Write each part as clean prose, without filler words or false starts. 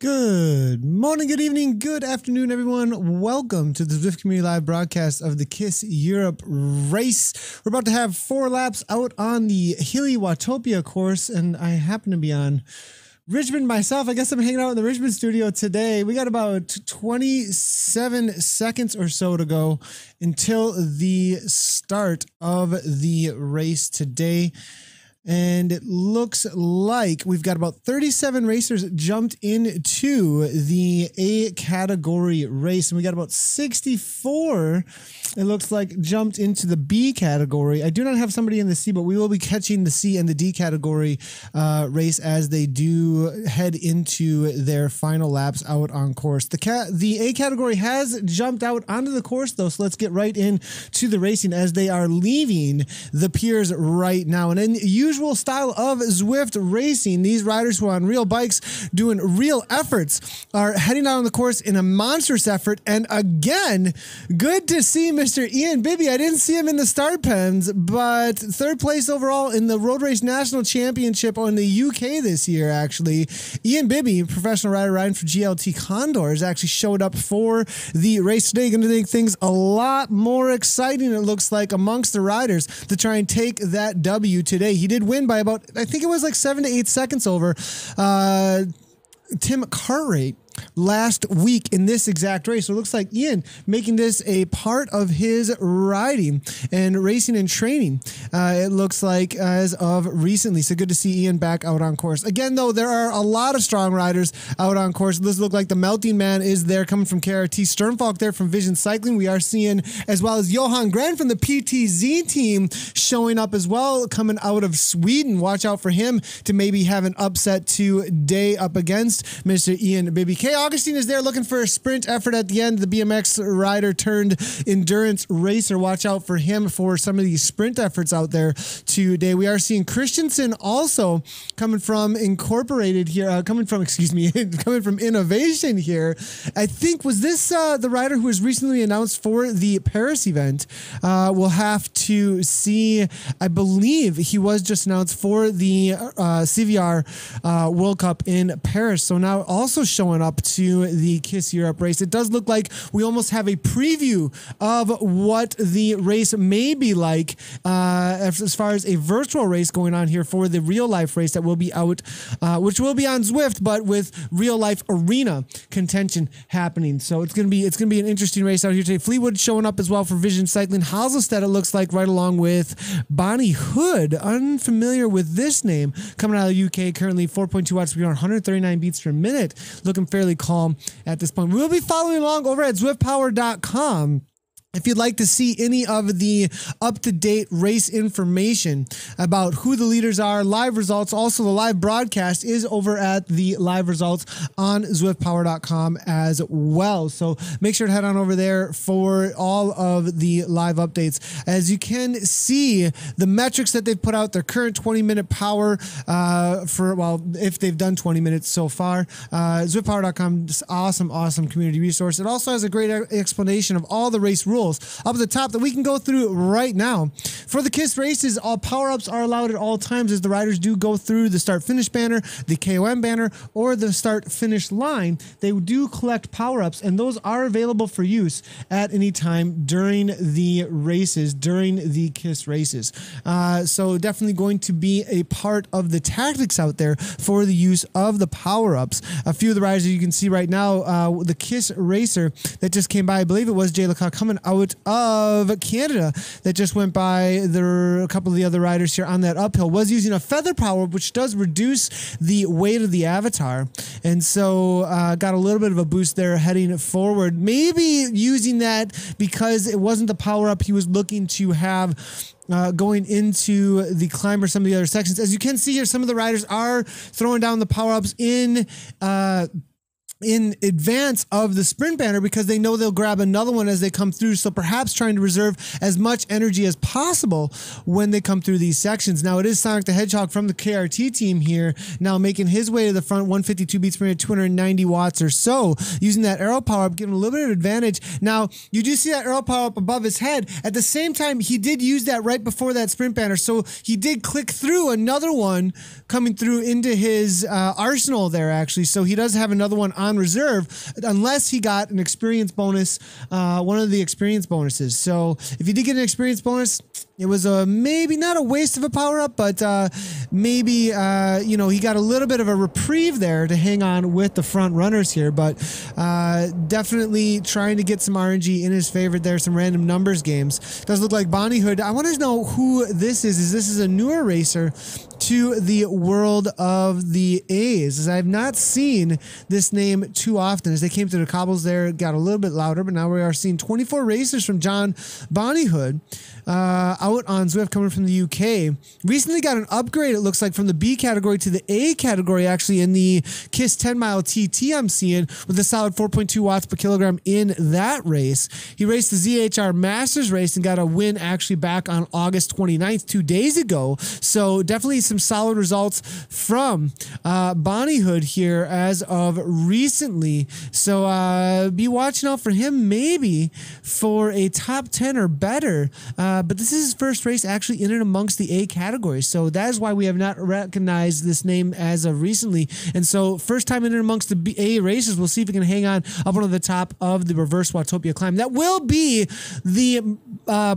Good morning, good evening, good afternoon, everyone. Welcome to the Zwift Community Live broadcast of the KISS Europe race. We're about to have 4 laps out on the Hilly Watopia course, and I happen to be on Richmond myself. I guess I'm hanging out in the Richmond studio today. We got about 27 seconds or so to go until the start of the race today. And it looks like we've got about 37 racers jumped into the A category race. And we got about 64, it looks like, jumped into the B category. I do not have somebody in the C, but we will be catching the C and the D category race as they do head into their final laps out on course. The A category has jumped out onto the course, though, so let's get right into the racing as they are leaving the piers right now. And in usual style of Zwift racing, these riders who are on real bikes doing real efforts are heading out on the course in a monstrous effort. And again, good to see Mr. Ian Bibby. I didn't see him in the start pens, but 3rd place overall in the Road Race National Championship in the UK this year, actually. Ian Bibby, professional rider riding for GLT Condors, actually showed up for the race today. Going to make things a lot more exciting, it looks like, amongst the riders to try and take that W today. He did win by about, I think it was like 7 to 8 seconds over Tim Cartwright last week in this exact race. So it looks like Ian making this a part of his riding and racing and training. It looks like as of recently. So good to see Ian back out on course. Again, though, there are a lot of strong riders out on course. This looks like the Melting Man is there coming from KRT. Sternfalk there from Vision Cycling. We are seeing as well as Johan Gren from the PTZ team showing up as well, coming out of Sweden. Watch out for him to maybe have an upset today up against Mr. Ian Bibby. Augustine is there looking for a sprint effort at the end. The BMX rider turned endurance racer. Watch out for him for some of these sprint efforts out there today. We are seeing Christensen also coming from Incorporated here, coming from Innovation here. I think, was this the rider who was recently announced for the Paris event? We'll have to see. I believe he was just announced for the CVR World Cup in Paris. So now also showing up to the KISS Europe race. It does look like we almost have a preview of what the race may be like as far as a virtual race going on here for the real life race that will be out, which will be on Zwift, but with real life arena contention happening. So it's gonna be an interesting race out here today. Fleetwood showing up as well for Vision Cycling. Hazelstead, it looks like, right along with Bonnie Hood, unfamiliar with this name, coming out of the UK. Currently 4.2 watts per 139 beats per minute, looking fairly calm at this point. We'll be following along over at zwiftpower.com. If you'd like to see any of the up-to-date race information about who the leaders are, live results, also the live broadcast is over at the live results on zwiftpower.com as well. So make sure to head on over there for all of the live updates. As you can see, the metrics that they've put out, their current 20-minute power if they've done 20 minutes so far. Zwiftpower.com, just awesome community resource. It also has a great explanation of all the race rules up at the top that we can go through right now. For the KISS races, all power-ups are allowed at all times as the riders do go through the start-finish banner, the KOM banner, or the start-finish line. They do collect power-ups, and those are available for use at any time during the races, during the KISS races. So definitely going to be a part of the tactics out there for the use of the power-ups. A few of the riders that you can see right now, the KISS racer that just came by, I believe it was Jay Lecoq, coming out of Canada, that just went by. There are a couple of the other riders here on that uphill, was using a feather power, which does reduce the weight of the avatar, and so got a little bit of a boost there heading forward. Maybe using that because it wasn't the power up he was looking to have going into the climb or some of the other sections. As you can see here, some of the riders are throwing down the power ups in in advance of the sprint banner because they know they'll grab another one as they come through. So perhaps trying to reserve as much energy as possible when they come through these sections. Now it is Sonic the Hedgehog from the KRT team here, now making his way to the front, 152 beats per minute, 290 watts or so, using that arrow power up, giving him a little bit of advantage. Now you do see that arrow power up above his head. At the same time, he did use that right before that sprint banner. So he did click through another one coming through into his arsenal there actually. So he does have another one on reserve unless he got an experience bonus, one of the experience bonuses. So if you did get an experience bonus, it was maybe not a waste of a power up, but maybe you know, he got a little bit of a reprieve there to hang on with the front runners here, but definitely trying to get some RNG in his favor there, some random numbers games. Does look like Bonnie Hood. I want to know who this is. This is a newer racer to the world of the A's, as I've not seen this name too often. As they came through the cobbles there, it got a little bit louder, but now we are seeing 24 racers from John Bonnyhood out on Zwift coming from the UK. Recently got an upgrade, it looks like, from the B category to the A category, actually, in the KISS 10 mile TT I'm seeing, with a solid 4.2 watts per kilogram in that race. He raced the ZHR Masters race and got a win actually back on August 29th, 2 days ago. So definitely some solid results from Bonnyhood here as of recently. So be watching out for him maybe for a top 10 or better. But this is his first race actually in and amongst the A category. So that is why we have not recognized this name as of recently. And so first time in and amongst the A races, we'll see if he can hang on up on the top of the reverse Watopia climb. That will be the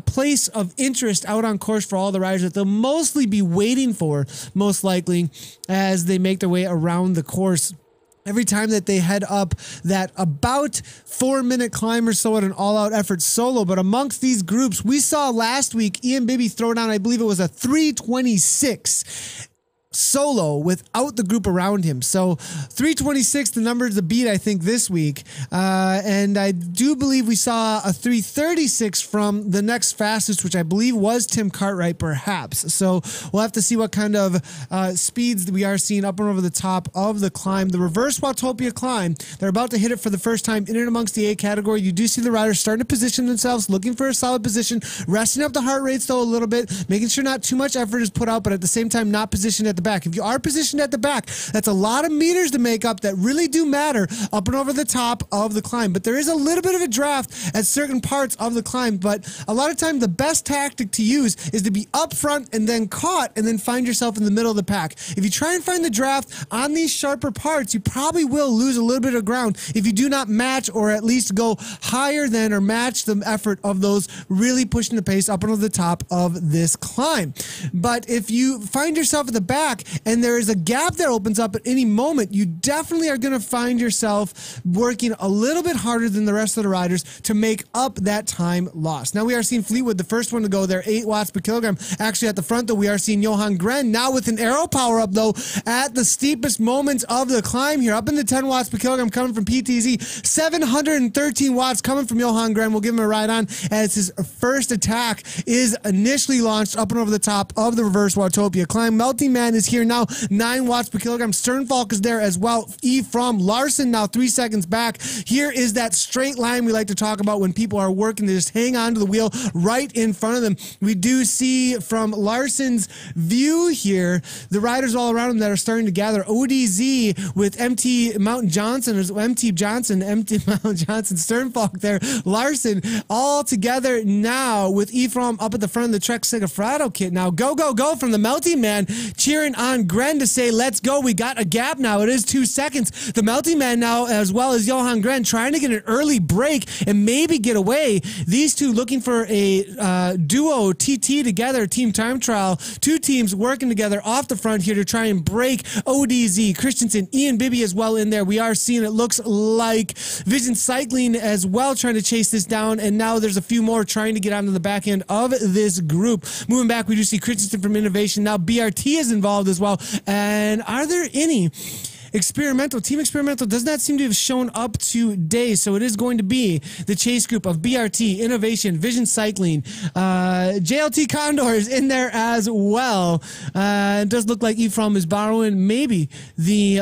place of interest out on course for all the riders that they'll mostly be waiting for, most likely, as they make their way around the course. Every time that they head up that about 4-minute climb or so at an all-out effort solo. But amongst these groups, we saw last week Ian Bibby throw down, I believe it was a 326 solo without the group around him. So 326, the number to beat, I think, this week. And I do believe we saw a 336 from the next fastest, which I believe was Tim Cartwright, perhaps. So we'll have to see what kind of speeds we are seeing up and over the top of the climb. The reverse Watopia climb, they're about to hit it for the first time in and amongst the A category. You do see the riders starting to position themselves, looking for a solid position, resting up the heart rates though a little bit, making sure not too much effort is put out, but at the same time not positioned at the back. If you are positioned at the back, that's a lot of meters to make up that really do matter up and over the top of the climb. But there is a little bit of a draft at certain parts of the climb, but a lot of time the best tactic to use is to be up front and then caught and then find yourself in the middle of the pack. If you try and find the draft on these sharper parts, you probably will lose a little bit of ground if you do not match or at least go higher than or match the effort of those really pushing the pace up and over the top of this climb. But if you find yourself at the back and there is a gap that opens up at any moment, you definitely are going to find yourself working a little bit harder than the rest of the riders to make up that time lost. Now we are seeing Fleetwood, the first one to go there, 8 watts per kilogram. Actually at the front though, we are seeing Johan Gren now with an arrow power up though at the steepest moments of the climb here, up in the 10 watts per kilogram coming from PTZ, 713 watts coming from Johan Gren. We'll give him a ride on as his first attack is initially launched up and over the top of the reverse Watopia climb. Melting Man is here now, 9 watts per kilogram. Sternfalk is there as well. E from Larson now 3 seconds back. Here is that straight line we like to talk about when people are working to just hang on to the wheel right in front of them. We do see from Larson's view here, the riders all around him that are starting to gather. ODZ with MT Mountain Johnson, MT Mountain Johnson, Sternfalk there, Larson, all together now with Ephraim up at the front of the Trek Segafredo kit. Now go, go, go from the Melting Man, cheering on Gren to say, let's go. We got a gap now. It is 2 seconds. The Melting Man now, as well as Johan Gren, trying to get an early break and maybe get away. These two looking for a duo TT together, team time trial. Two teams working together off the front here to try and break ODZ, Christensen, Ian Bibby as well in there. We are seeing, it looks like Vision Cycling as well trying to chase this down, and now there's a few more trying to get onto the back end of this group. Moving back, we do see Christensen from Innovation. Now BRT is involved as well. And are there any Team Experimental does not seem to have shown up today, so it is going to be the chase group of BRT, Innovation, Vision Cycling, JLT Condor is in there as well. It does look like Ephraim is borrowing maybe the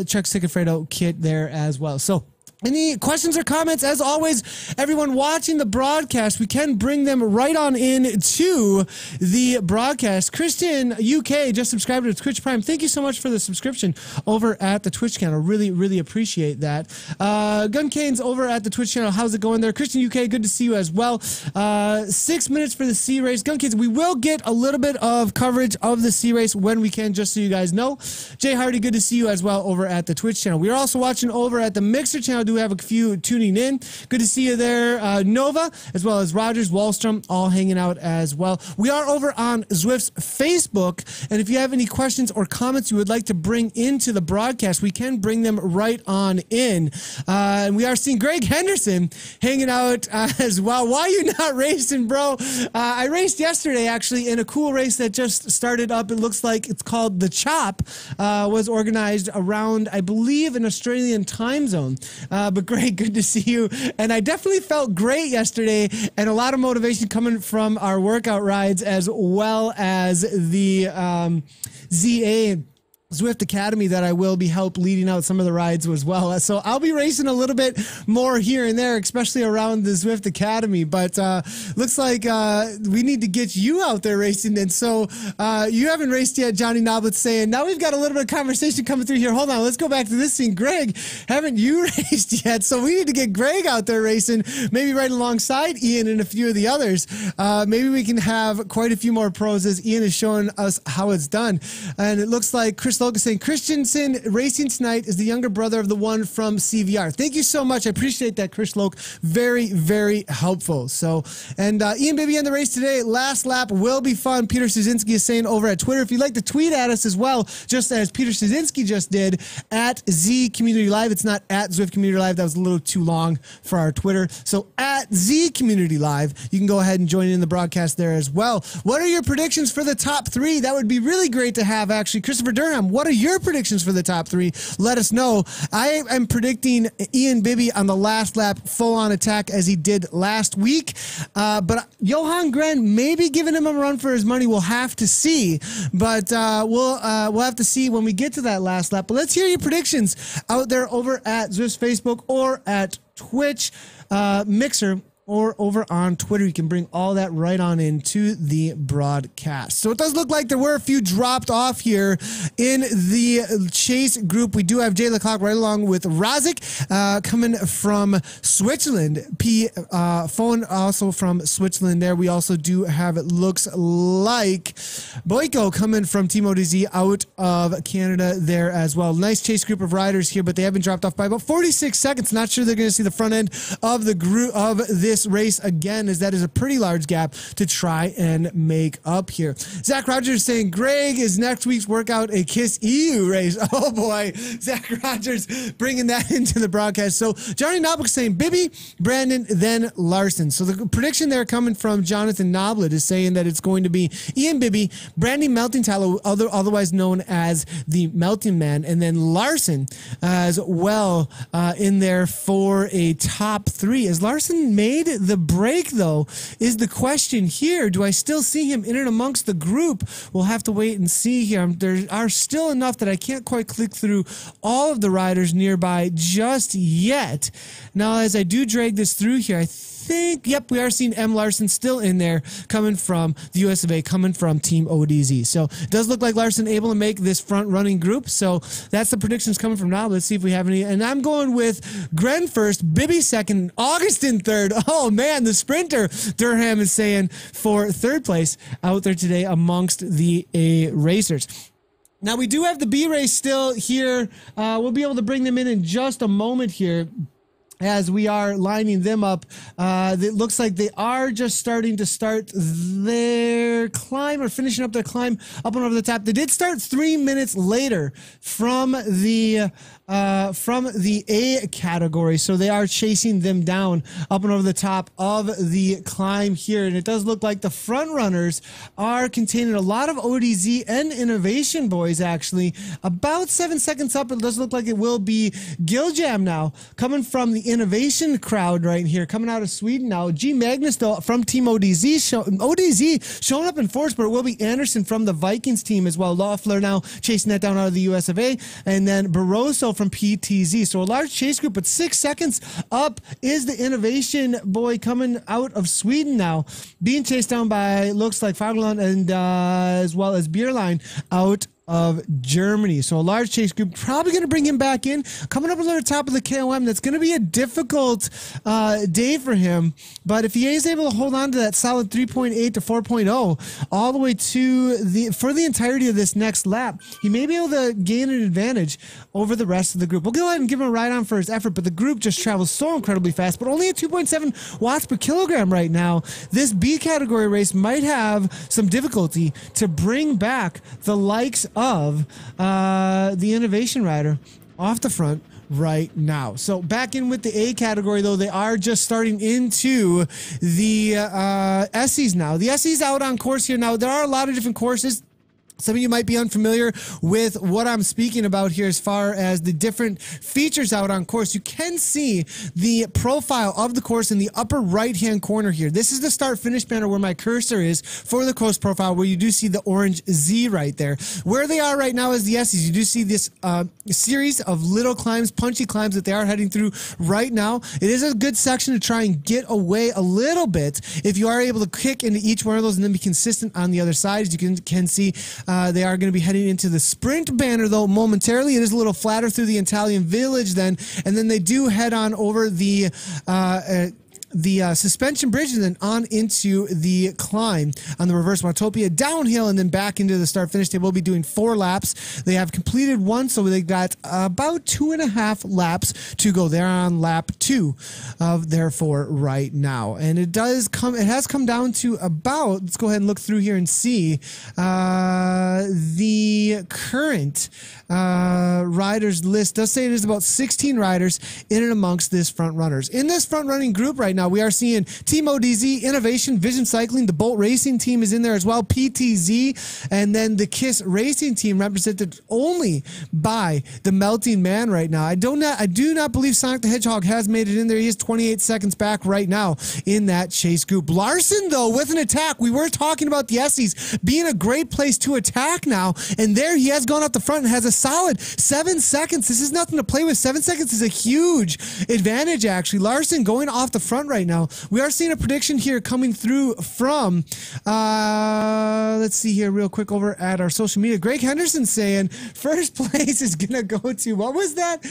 Chuck Sigafredo kit there as well. So any questions or comments? As always, everyone watching the broadcast, we can bring them right on in to the broadcast. Christian UK just subscribed to Twitch Prime. Thank you so much for the subscription over at the Twitch channel. Really, really appreciate that. Gun Cane's over at the Twitch channel. How's it going there? Christian UK, good to see you as well. 6 minutes for the C race. Gun Canes, we will get a little bit of coverage of the C race when we can, just so you guys know. Jay Hardy, good to see you as well over at the Twitch channel. We are also watching over at the Mixer channel. Do have a few tuning in. Good to see you there, Nova, as well as Rogers, Wallstrom, all hanging out as well. We are over on Zwift's Facebook, and if you have any questions or comments you would like to bring into the broadcast, we can bring them right on in. And we are seeing Greg Henderson hanging out as well. Why are you not racing, bro? I raced yesterday, actually, in a cool race that just started up. It looks like it's called The Chop, was organized around, I believe, an Australian time zone. But Greg, good to see you. And I definitely felt great yesterday, and a lot of motivation coming from our workout rides, as well as the ZA Zwift Academy that I will be leading out some of the rides as well. So I'll be racing a little bit more here and there, especially around the Zwift Academy. But looks like we need to get you out there racing. And so you haven't raced yet, Johnny Noblet saying. Now we've got a little bit of conversation coming through here. Hold on, let's go back to this scene. Greg, haven't you raced yet? So we need to get Greg out there racing, maybe right alongside Ian and a few of the others. Maybe we can have quite a few more pros, as Ian is showing us how it's done. And it looks like Chris Logan saying Christensen racing tonight is the younger brother of the one from CVR. Thank you so much. I appreciate that, Chris Loke. Very, very helpful. So, and Ian Bibby in the race today. Last lap will be fun. Peter Szynski is saying over at Twitter. If you'd like to tweet at us as well, just as Peter Szynski just did, at Z Community Live. It's not at Zwift Community Live. That was a little too long for our Twitter. So at Z Community Live, you can go ahead and join in the broadcast there as well. What are your predictions for the top three? That would be really great to have, actually. Christopher Durham, what are your predictions for the top three? Let us know. I am predicting Ian Bibby on the last lap, full-on attack as he did last week. But Johan Gren maybe giving him a run for his money. We'll have to see. But we'll have to see when we get to that last lap. But let's hear your predictions out there over at Zwift's Facebook or at Twitch, Mixer, or over on Twitter. You can bring all that right on into the broadcast. So it does look like there were a few dropped off here in the chase group. We do have Jay Leclerc right along with Razik coming from Switzerland. Phone also from Switzerland there. We also do have, it looks like, Boyko coming from Team ODZ out of Canada there as well. Nice chase group of riders here, but they have been dropped off by about 46 seconds. Not sure they're going to see the front end of the group of this race again, as that is a pretty large gap to try and make up here. Zach Rogers saying Greg is next week's workout a KISS EU race. Oh boy, Zach Rogers bringing that into the broadcast. So Johnny Noblet saying Bibby, Brandon, then Larson. So the prediction there coming from Jonathan Noblet is saying that it's going to be Ian Bibby, Brandon Melting Tallow, otherwise known as the Melting Man, and then Larson as well in there for a top three. Is Larson made the break, though, is the question here. Do I still see him in and amongst the group? We'll have to wait and see here. There are still enough that I can't quite click through all of the riders nearby just yet. Now, as I do drag this through here, I think, yep, we are seeing M. Larson still in there, coming from the US of A, coming from Team ODZ. So it does look like Larson able to make this front running group. So that's the predictions coming from now. Let's see if we have any. And I'm going with Gren first, Bibby second, Augustin third. Oh man, the sprinter, Durham is saying, for third place out there today amongst the A racers. Now we do have the B race still here. We'll be able to bring them in just a moment here, as we are lining them up. It looks like they are just starting to start their climb, or finishing up their climb up and over the top. They did start 3 minutes later from the from the A category. So they are chasing them down up and over the top of the climb here. And it does look like the front runners are containing a lot of ODZ and Innovation boys, actually. About 7 seconds up, it does look like it will be Giljam now, coming from the Innovation crowd right here, coming out of Sweden now. G Magnus, though, from Team ODZ showing up in fourth, but it will be Anderson from the Vikings team as well. Loeffler now chasing that down out of the US of A. And then Barroso from PTZ. So a large chase group, but 6 seconds up is the Innovation boy coming out of Sweden now, being chased down by, looks like Fagerlund and as well as Bierlein out of Germany. So a large chase group, probably going to bring him back in. Coming up on the top of the KOM, that's going to be a difficult day for him. But if he is able to hold on to that solid 3.8 to 4.0 all the way to for the entirety of this next lap, he may be able to gain an advantage over the rest of the group. We'll go ahead and give him a ride on for his effort, but the group just travels so incredibly fast, but only at 2.7 watts per kilogram right now. This B category race might have some difficulty to bring back the likes of the Innovation rider off the front right now. So back in with the A category, though, they are just starting into the SEs now. The SEs out on course here now. There are a lot of different courses. Some of you might be unfamiliar with what I'm speaking about here as far as the different features out on course. You can see the profile of the course in the upper right-hand corner here. This is the start-finish banner where my cursor is for the course profile, where you do see the orange Z right there. Where they are right now is the SEs. You do see this series of little climbs, punchy climbs that they are heading through right now. It is a good section to try and get away a little bit if you are able to kick into each one of those and then be consistent on the other side. As you can see, they are going to be heading into the sprint banner, though, momentarily. It is a little flatter through the Italian village then, and then they do head on over the suspension bridge and then on into the climb on the reverse Watopia, downhill and then back into the start finish. They will be doing 4 laps. They have completed 1, so they got about 2.5 laps to go. They're on lap 2 of their 4 right now, and it has come down to about, let's go ahead and look through here and see the current riders list does say it is about 16 riders in and amongst this front runners. In this front running group right now, we are seeing Team ODZ, Innovation, Vision Cycling, the Bolt Racing team is in there as well, PTZ, and then the KISS Racing team represented only by the Melting Man right now. I do not believe Sonic the Hedgehog has made it in there. He is 28 seconds back right now in that chase group. Larson, though, with an attack. We were talking about the SEs being a great place to attack now, and there he has gone up the front and has a solid 7 seconds. This is nothing to play with. 7 seconds is a huge advantage, actually. Larson going off the front right now. We are seeing a prediction here coming through from, let's see here real quick over at our social media. Greg Henderson saying first place is going to go to, what was that?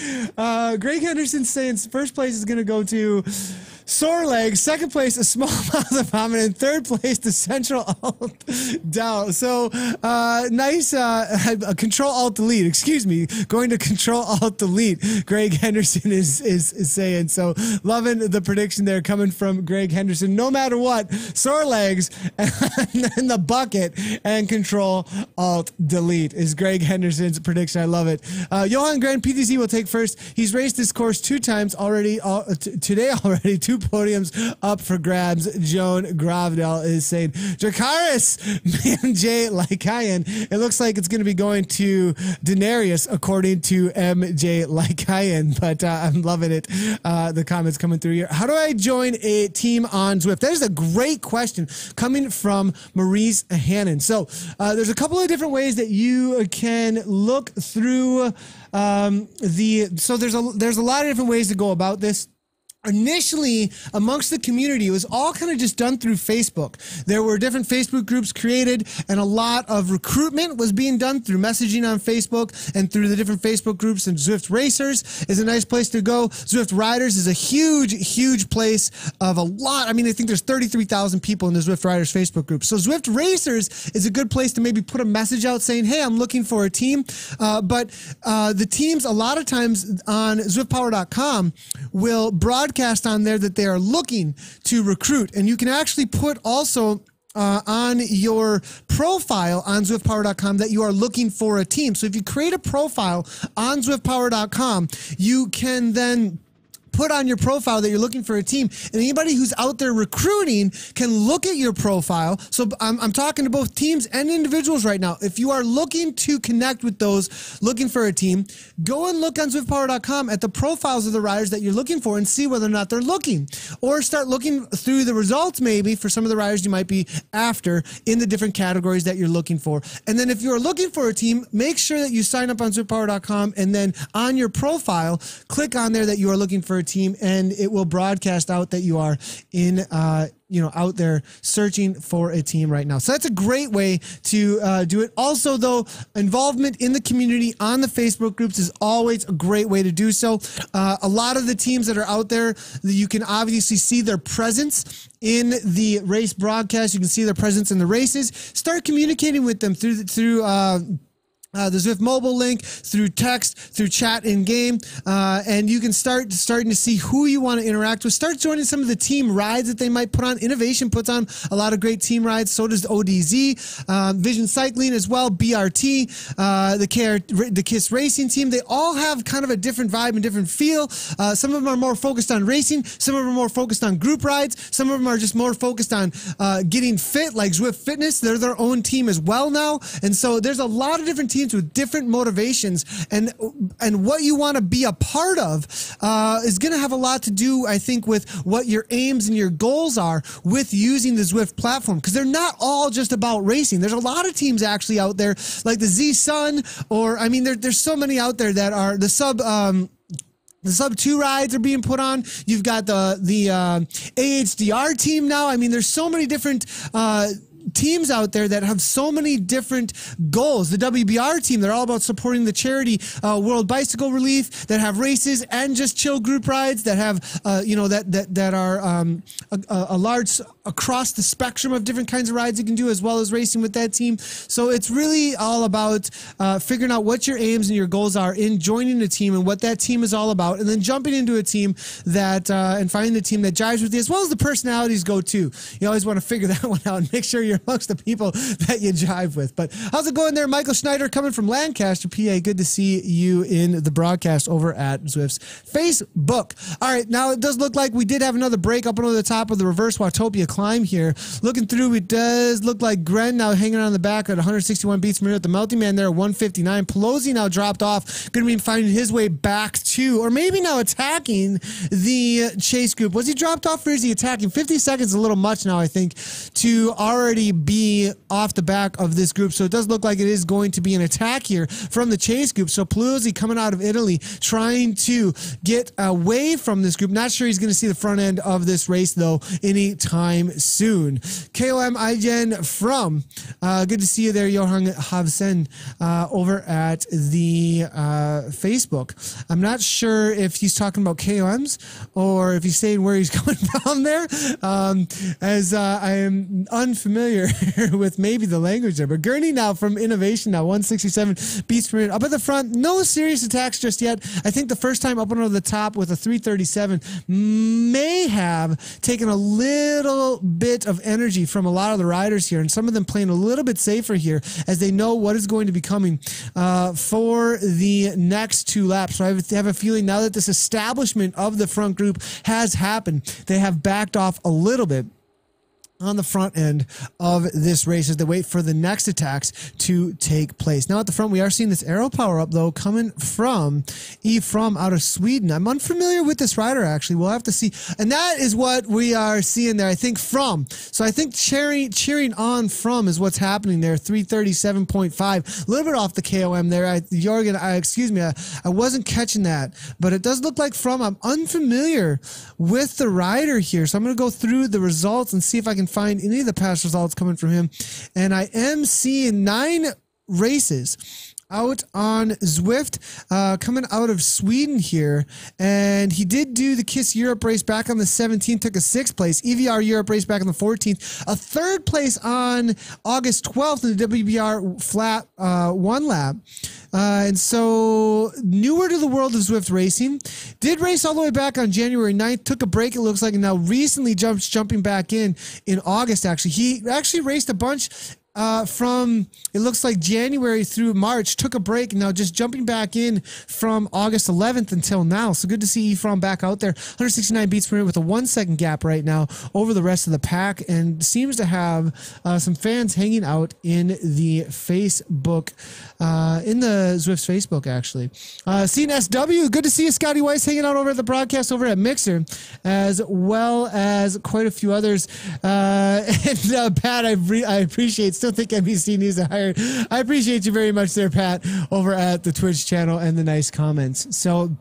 Greg Henderson saying first place is going to go to Sore Legs, second place, a small mouth of vomit, and third place, the Central Alt Down. So, nice, Control Alt Delete, excuse me, going to Control Alt Delete, Greg Henderson is saying. So, loving the prediction there coming from Greg Henderson. No matter what, Sore Legs and the bucket and Control Alt Delete is Greg Henderson's prediction. I love it. Johan Grand PTZ will take first. He's raced this course 2 times already, today already, 2 podiums up for grabs. Joan Gravdell is saying Dracaris MJ Lycaon. It looks like it's going to be going to Denarius according to MJ Lycaon, but I'm loving it. The comments coming through here. How do I join a team on Zwift? That is a great question coming from Maurice Hannon. So there's a couple of different ways that you can look through so there's a lot of different ways to go about this. Initially, amongst the community, it was all kind of just done through Facebook. There were different Facebook groups created, and a lot of recruitment was being done through messaging on Facebook and through the different Facebook groups. And Zwift Racers is a nice place to go. Zwift Riders is a huge, huge place of a lot. I mean, I think there's 33,000 people in the Zwift Riders Facebook group. So Zwift Racers is a good place to maybe put a message out saying, hey, I'm looking for a team. But the teams, a lot of times on ZwiftPower.com, will broadcast on there that they are looking to recruit, and you can actually put also on your profile on ZwiftPower.com that you are looking for a team. So if you create a profile on ZwiftPower.com, you can then put on your profile that you're looking for a team, and anybody who's out there recruiting can look at your profile. So I'm talking to both teams and individuals right now. If you are looking to connect with those looking for a team, go and look on ZwiftPower.com at the profiles of the riders that you're looking for and see whether or not they're looking, or start looking through the results maybe for some of the riders you might be after in the different categories that you're looking for. And then if you're looking for a team, make sure that you sign up on ZwiftPower.com, and then on your profile, click on there that you are looking for a team, and it will broadcast out that you are in out there searching for a team right now. So that's a great way to do it. Also, though, involvement in the community on the Facebook groups is always a great way to do so. A lot of the teams that are out there, you can obviously see their presence in the race broadcast. You can see their presence in the races. Start communicating with them through the Zwift mobile link, through text, through chat in game, and you can starting to see who you want to interact with. Start joining some of the team rides that they might put on. Innovation puts on a lot of great team rides. So does ODZ, Vision Cycling as well, BRT, the KISS Racing team. They all have kind of a different vibe and different feel. Some of them are more focused on racing. Some of them are more focused on group rides. Some of them are just more focused on getting fit, like Zwift Fitness. They're their own team as well now, and so there's a lot of different teams with different motivations, and what you want to be a part of is going to have a lot to do, I think, with what your aims and your goals are with using the Zwift platform, because they're not all just about racing. There's a lot of teams actually out there, like the Z Sun, or I mean, there's so many out there that are the sub 2 rides are being put on. You've got the AHDR team now. I mean, there's so many different teams out there that have so many different goals. The WBR team, they're all about supporting the charity World Bicycle Relief, that have races and just chill group rides, that have that are a large across the spectrum of different kinds of rides you can do, as well as racing with that team. So it's really all about figuring out what your aims and your goals are in joining a team and what that team is all about, and then jumping into a team that and finding the team that jives with you, as well as the personalities go too. You always want to figure that one out and make sure you're amongst the people that you jive with. But how's it going there, Michael Schneider, coming from Lancaster, PA? Good to see you in the broadcast over at Zwift's Facebook. All right, now it does look like we did have another break up over the top of the reverse Watopia climb here. Looking through, it does look like Gren now hanging on the back at 161 beats per minute. The Melty Man there at 159. Pelosi now dropped off, going to be finding his way back to, or maybe now attacking the chase group. Was he dropped off, or is he attacking? 50 seconds is a little much now, I think, to already be off the back of this group. So it does look like it is going to be an attack here from the chase group. So Pelosi coming out of Italy, trying to get away from this group. Not sure he's going to see the front end of this race, though, anytime soon. KOM Igen from, good to see you there, Johan Havsen, over at the Facebook. I'm not sure if he's talking about KOMs or if he's saying where he's going from there, as I am unfamiliar with maybe the language there. But Gurney now from Innovation now, 167 beats per minute. Up at the front, no serious attacks just yet. I think the first time up and over the top with a 337 may have taken a little bit of energy from a lot of the riders here, and some of them playing a little bit safer here as they know what is going to be coming for the next 2 laps. So I have a feeling now that this establishment of the front group has happened, they have backed off a little bit on the front end of this race as they wait for the next attacks to take place. Now at the front, we are seeing this aero power up, though, coming from From out of Sweden. I'm unfamiliar with this rider, actually. We'll have to see. And that is what we are seeing there, I think, From. So I think cheering on From is what's happening there. 337.5. A little bit off the KOM there. Jorgen, excuse me, I wasn't catching that. But it does look like From. I'm unfamiliar with the rider here. So I'm going to go through the results and see if I can find any of the past results coming from him. And I am seeing 9 races out on Zwift, coming out of Sweden here. And he did do the KISS Europe race back on the 17th, took a 6th place. EVR Europe race back on the 14th, a 3rd place on August 12th in the WBR flat 1 lap. And so newer to the world of Zwift racing, did race all the way back on January 9th, took a break, it looks like, and now recently jumping back in August, actually. He actually raced a bunch from, it looks like, January through March, took a break, now just jumping back in from August 11th until now. So good to see Ephraim back out there. 169 beats per minute with a 1 second gap right now over the rest of the pack, and seems to have some fans hanging out in the Facebook, in the Zwift's Facebook, actually. Seeing SW, good to see you, Scotty Weiss, hanging out over at the broadcast over at Mixer, as well as quite a few others. And Pat, I appreciate, still think NBC News are hired. I appreciate you very much there, Pat, over at the Twitch channel, and the nice comments. So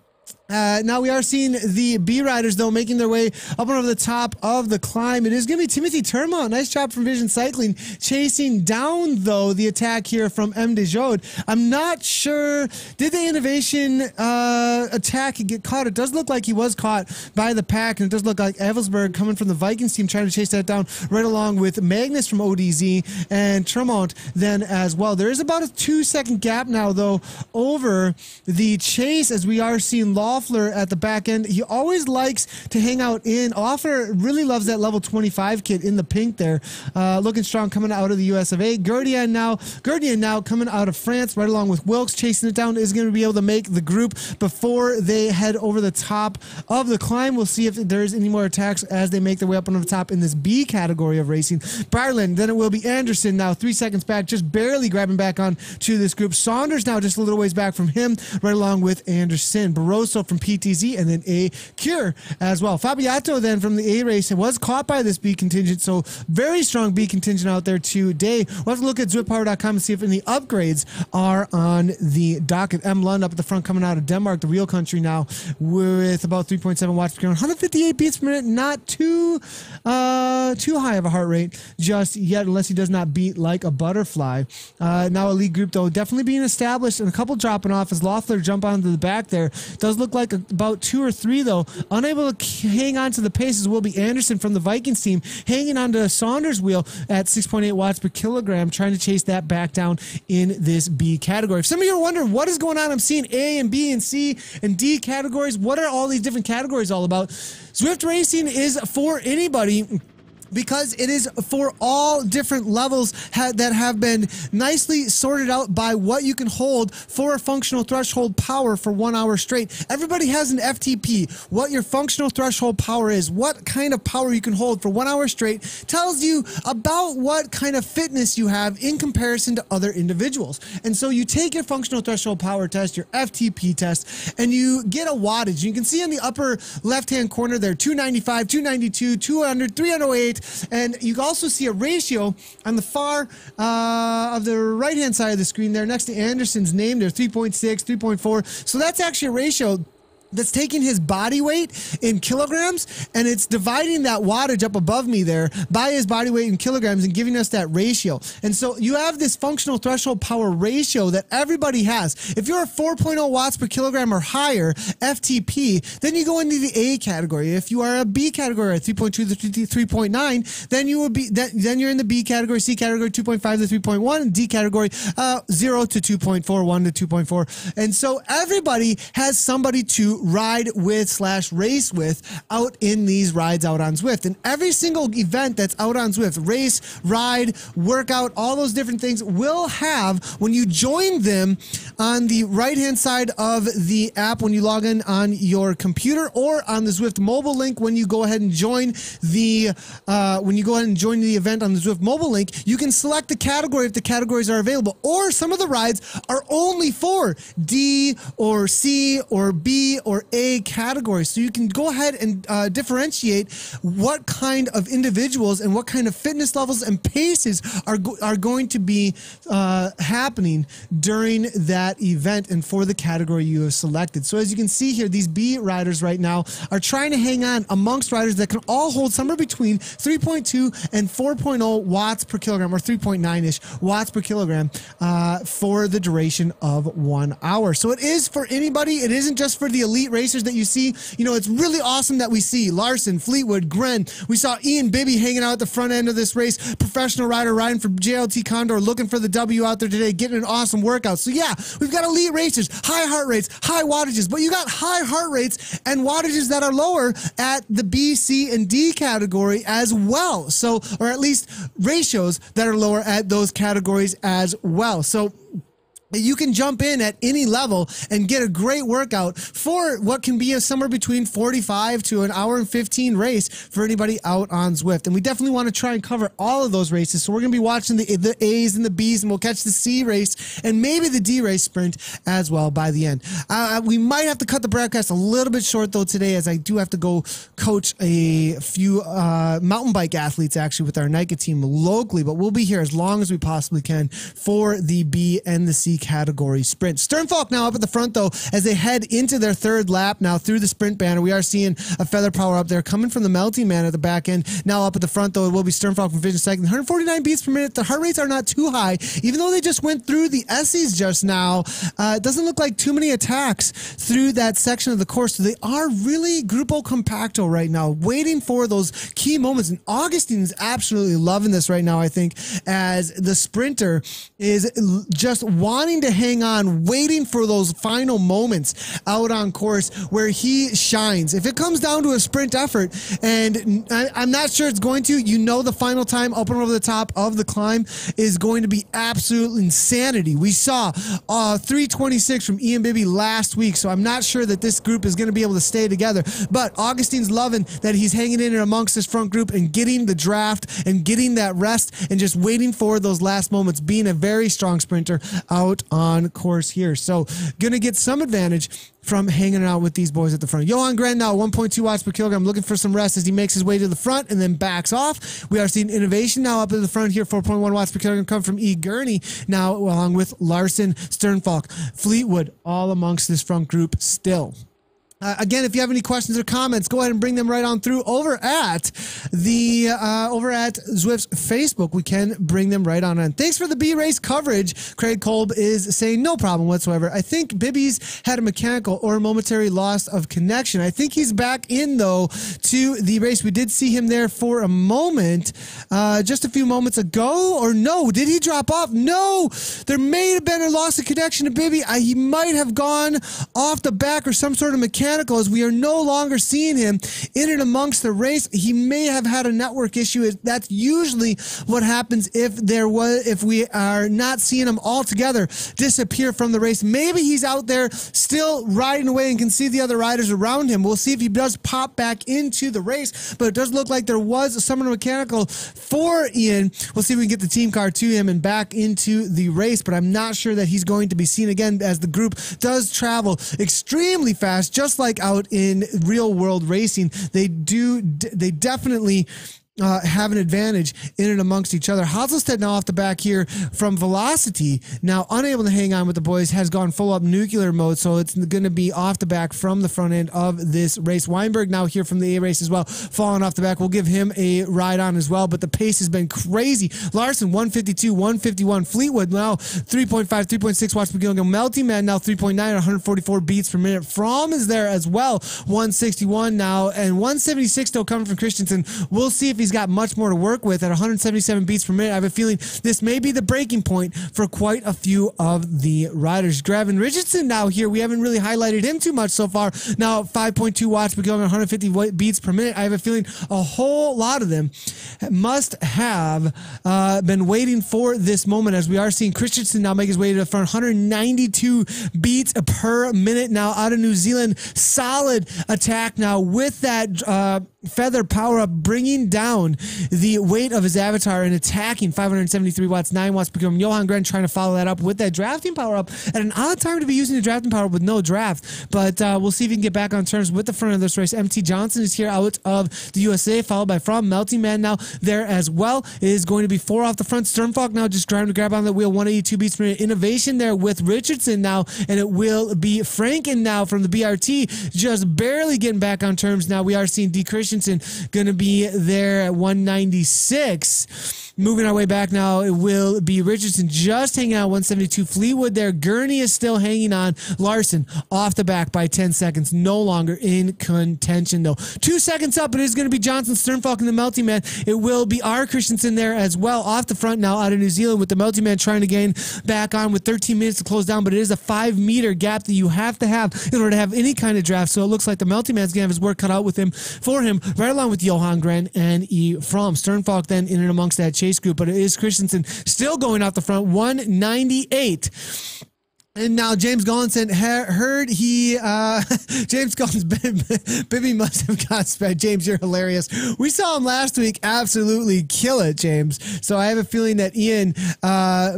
now we are seeing the B riders, though, making their way up and over the top of the climb. It is going to be Timothy Termont. Nice job from Vision Cycling, chasing down, though, the attack here from M. DeJode. I'm not sure. Did the Innovation attack get caught? It does look like he was caught by the pack, and it does look like Evelsberg coming from the Vikings team trying to chase that down right along with Magnus from ODZ and Termont then as well. There is about a 2 second gap now, though, over the chase, as we are seeing Loeffler at the back end. He always likes to hang out in. Loeffler really loves that level 25 kit in the pink there. Looking strong coming out of the US of A. Gurdian now coming out of France, right along with Wilkes chasing it down, is going to be able to make the group before they head over the top of the climb. We'll see if there's any more attacks as they make their way up on the top in this B category of racing. Byerland, then it will be Anderson now 3 seconds back, just barely grabbing back on to this group. Saunders now just a little ways back from him, right along with Anderson. Barroso from PTZ, and then A Cure as well. Fabiato then from the A race was caught by this B contingent, so very strong B contingent out there today. We'll have to look at ZwiftPower.com and see if any upgrades are on the docket. M. Lund up at the front coming out of Denmark, the real country now, with about 3.7 watts per kilogram, 158 beats per minute. Not too high of a heart rate just yet, unless he does not beat like a butterfly. Now elite group, though, definitely being established, and a couple dropping off as Loeffler jump onto the back there. Does look like about 2 or 3, though. Unable to hang on to the paces will be Anderson from the Vikings team, hanging onto Saunders' wheel at 6.8 watts per kilogram, trying to chase that back down in this B category. If some of you are wondering what is going on, I'm seeing A and B and C and D categories. What are all these different categories all about? Zwift racing is for anybody, because it is for all different levels that have been nicely sorted out by what you can hold for a functional threshold power for 1 hour straight. Everybody has an FTP. What your functional threshold power is, what kind of power you can hold for 1 hour straight, tells you about what kind of fitness you have in comparison to other individuals. And so you take your functional threshold power test, your FTP test, and you get a wattage. You can see in the upper left-hand corner there, 295, 292, 200, 308, and you can also see a ratio on the far of the right-hand side of the screen there next to Anderson's name there, 3.6, 3.4. So that's actually a ratio that's taking his body weight in kilograms, and it's dividing that wattage up above me there by his body weight in kilograms and giving us that ratio. And so you have this functional threshold power ratio that everybody has. If you're a 4.0 watts per kilogram or higher FTP, then you go into the A category. If you are a B category, 3.2 to 3.9, then you will be then you're in the B category, C category 2.5 to 3.1, and D category 0 to 2.4, 1 to 2.4. And so everybody has somebody to ride with / race with out in these rides out on Zwift. And every single event that's out on Zwift, race, ride, workout, all those different things, will have, when you join them on the right hand side of the app, when you log in on your computer, or on the Zwift mobile link, when you go ahead and join the event on the Zwift mobile link, you can select the category if the categories are available. Or some of the rides are only for D or C or B or A categories. So you can go ahead and differentiate what kind of individuals and what kind of fitness levels and paces are going to be happening during that event and for the category you have selected. So as you can see here, these B riders right now are trying to hang on amongst riders that can all hold somewhere between 3.2 and 4.0 watts per kilogram, or 3.9-ish watts per kilogram for the duration of 1 hour. So it is for anybody. It isn't just for the elite elite racers that you see, it's really awesome that we see Larson, Fleetwood, Gren. We saw Ian Bibby hanging out at the front end of this race, professional rider riding for JLT Condor, looking for the W out there today, getting an awesome workout. So yeah, we've got elite racers, high heart rates, high wattages, but you got high heart rates and wattages that are lower at the B, C, and D category as well. So, or at least ratios that are lower at those categories as well. So you can jump in at any level and get a great workout for what can be somewhere between 45 to an hour and 15 race for anybody out on Zwift. And we definitely want to try and cover all of those races. So we're going to be watching the A's and the B's, and we'll catch the C race and maybe the D race sprint as well by the end. We might have to cut the broadcast a little bit short though today, as I do have to go coach a few mountain bike athletes actually with our NICA team locally, but we'll be here as long as we possibly can for the B and the C category sprint. Sternfalk now up at the front though, as they head into their third lap now through the sprint banner. We are seeing a feather power up there coming from the Melting Man at the back end. Now up at the front though, it will be Sternfalk from Vision second. 149 beats per minute. The heart rates are not too high, even though they just went through the Essies just now. It doesn't look like too many attacks through that section of the course. So they are really Grupo Compacto right now, waiting for those key moments. And Augustine is absolutely loving this right now, I think, as the sprinter is just wanting to hang on, waiting for those final moments out on course where he shines. If it comes down to a sprint effort, and I'm not sure it's going to, the final time up and over the top of the climb is going to be absolute insanity. We saw 326 from Ian Bibby last week, so I'm not sure that this group is going to be able to stay together, but Augustine's loving that he's hanging in amongst this front group and getting the draft and getting that rest and just waiting for those last moments, being a very strong sprinter out on course here. So gonna get some advantage from hanging out with these boys at the front. Johan Gren now 1.2 watts per kilogram, looking for some rest as he makes his way to the front and then backs off. We are seeing innovation now up at the front here, 4.1 watts per kilogram come from E. Gurney now, along with Larson, Sternfalk, Fleetwood, all amongst this front group still. Again, if you have any questions or comments, go ahead and bring them right on through over at Zwift's Facebook. We can bring them right on. And thanks for the B race coverage. Craig Kolb is saying no problem whatsoever. I think Bibby's had a mechanical or a momentary loss of connection. I think he's back in though to the race. We did see him there for a moment, just a few moments ago. Or no, did he drop off? No, there may have been a loss of connection to Bibby. He might have gone off the back or some sort of mechanical, as we are no longer seeing him in and amongst the race. He may have had a network issue. That's usually what happens if we are not seeing him altogether disappear from the race. Maybe he's out there still riding away and can see the other riders around him. We'll see if he does pop back into the race, but it does look like there was a summer mechanical for Ian. We'll see if we can get the team car to him and back into the race, but I'm not sure that he's going to be seen again, as the group does travel extremely fast, just like out in real world racing. They definitely have an advantage in and amongst each other. Hazelstead now off the back here from Velocity, now unable to hang on with the boys, has gone full up nuclear mode, so it's going to be off the back from the front end of this race. Weinberg now here from the A race as well, falling off the back. We'll give him a ride on as well, but the pace has been crazy. Larson 152, 151. Fleetwood now 3.5, 3.6 watts per kilogram. Melting Man now 3.9, 144 beats per minute. Fromm is there as well, 161 now, and 176 still coming from Christensen. We'll see if he's got much more to work with at 177 beats per minute. I have a feeling this may be the breaking point for quite a few of the riders. Gavin Richardson now here. We haven't really highlighted him too much so far. Now 5.2 watts per kilogram, 150 beats per minute. I have a feeling a whole lot of them must have been waiting for this moment, as we are seeing Christensen now make his way to the front. 192 beats per minute now out of New Zealand. Solid attack now with that feather power up, bringing down the weight of his avatar and attacking 573 watts, 9 watts per kilogram. Johan Gren trying to follow that up with that drafting power up at an odd time to be using the drafting power up with no draft, but we'll see if he can get back on terms with the front of this race. MT Johnson is here out of the USA, followed by Fromm. Melting Man now there as well. It is going to be 4 off the front. Sternfalk now just trying to grab on the wheel, 182 beats per minute. Innovation there with Richardson now, and it will be Franken now from the BRT, just barely getting back on terms now. We are seeing D. Christensen going to be there at 196. Moving our way back now, it will be Richardson just hanging out 172. Fleetwood there. Gurney is still hanging on. Larson off the back by 10 seconds. No longer in contention, though. 2 seconds up, it is going to be Johnson, Sternfalk, and the Melty Man. It will be R. Christensen there as well. Off the front now out of New Zealand with the Melty Man trying to gain back on with 13 minutes to close down, but it is a 5-meter gap that you have to have in order to have any kind of draft. So it looks like the Melty Man's going to have his work cut out with him for him, right along with Johan Gren and E. Fromm. Sternfalk then in and amongst that chase group, but it is Christensen still going out the front, 198. And now James Gollinson heard he, James Gollinson, Bibby must have got sped. James, you're hilarious. We saw him last week absolutely kill it, James. So I have a feeling that Ian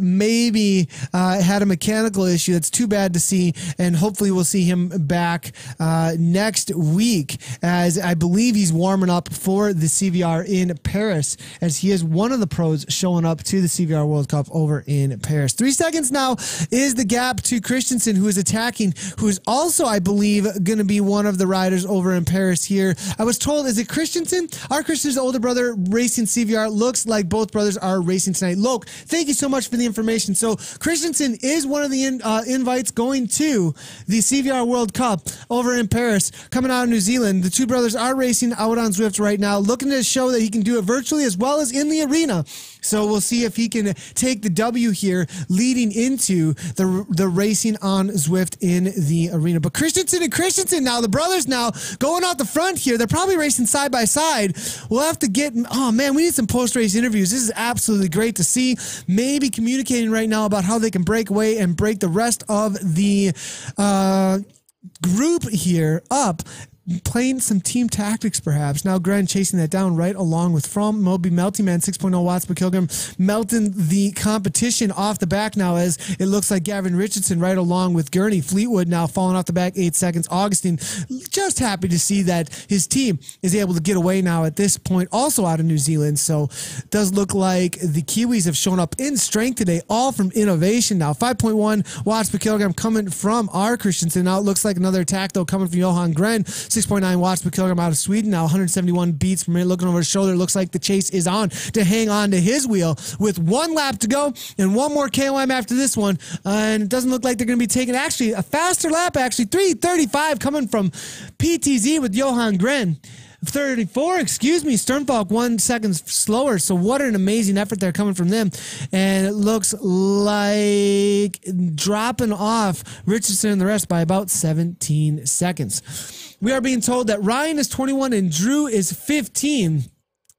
maybe had a mechanical issue. That's too bad to see. And hopefully we'll see him back next week, as I believe he's warming up for the CVR in Paris, as he is one of the pros showing up to the CVR World Cup over in Paris. 3 seconds now is the gap to Christensen, who is attacking, who is also, I believe, going to be one of the riders over in Paris here. I was told, is it Christensen? Our Christensen's older brother racing CVR. Looks like both brothers are racing tonight. Loke, thank you so much for the information. So Christensen is one of the invites going to the CVR World Cup over in Paris, coming out of New Zealand. The two brothers are racing out on Zwift right now, looking to show that he can do it virtually as well as in the arena. So we'll see if he can take the W here, leading into the racing on Zwift in the arena. But Christensen and Christensen now, the brothers now going out the front here. They're probably racing side by side. We'll have to get, oh man, we need some post-race interviews. This is absolutely great to see. Maybe communicating right now about how they can break away and break the rest of the group here up. Playing some team tactics, perhaps. Now Gren chasing that down right along with Fromm. Moby Melty Man, 6.0 watts per kilogram, melting the competition off the back now, as it looks like Gavin Richardson right along with Gurney. Fleetwood now falling off the back 8 seconds. Augustine just happy to see that his team is able to get away now at this point, also out of New Zealand. So it does look like the Kiwis have shown up in strength today, all from innovation now. 5.1 watts per kilogram coming from R. Christensen. Now it looks like another attack, though, coming from Johan Gren. 6.9 watts per kilogram out of Sweden. Now 171 beats per minute. Looking over his shoulder, looks like the chase is on to hang on to his wheel with 1 lap to go and 1 more KOM after this one. And it doesn't look like they're going to be taking actually a faster lap, actually 3:35 coming from PTZ with Johan Gren. 34, excuse me, Sternfalk 1 second slower. So what an amazing effort there coming from them. And it looks like dropping off Richardson and the rest by about 17 seconds. We are being told that Ryan is 21 and Drew is 15.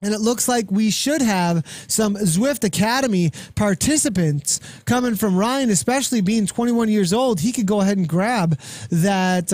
And it looks like we should have some Zwift Academy participants coming from Ryan, especially being 21 years old. He could go ahead and grab that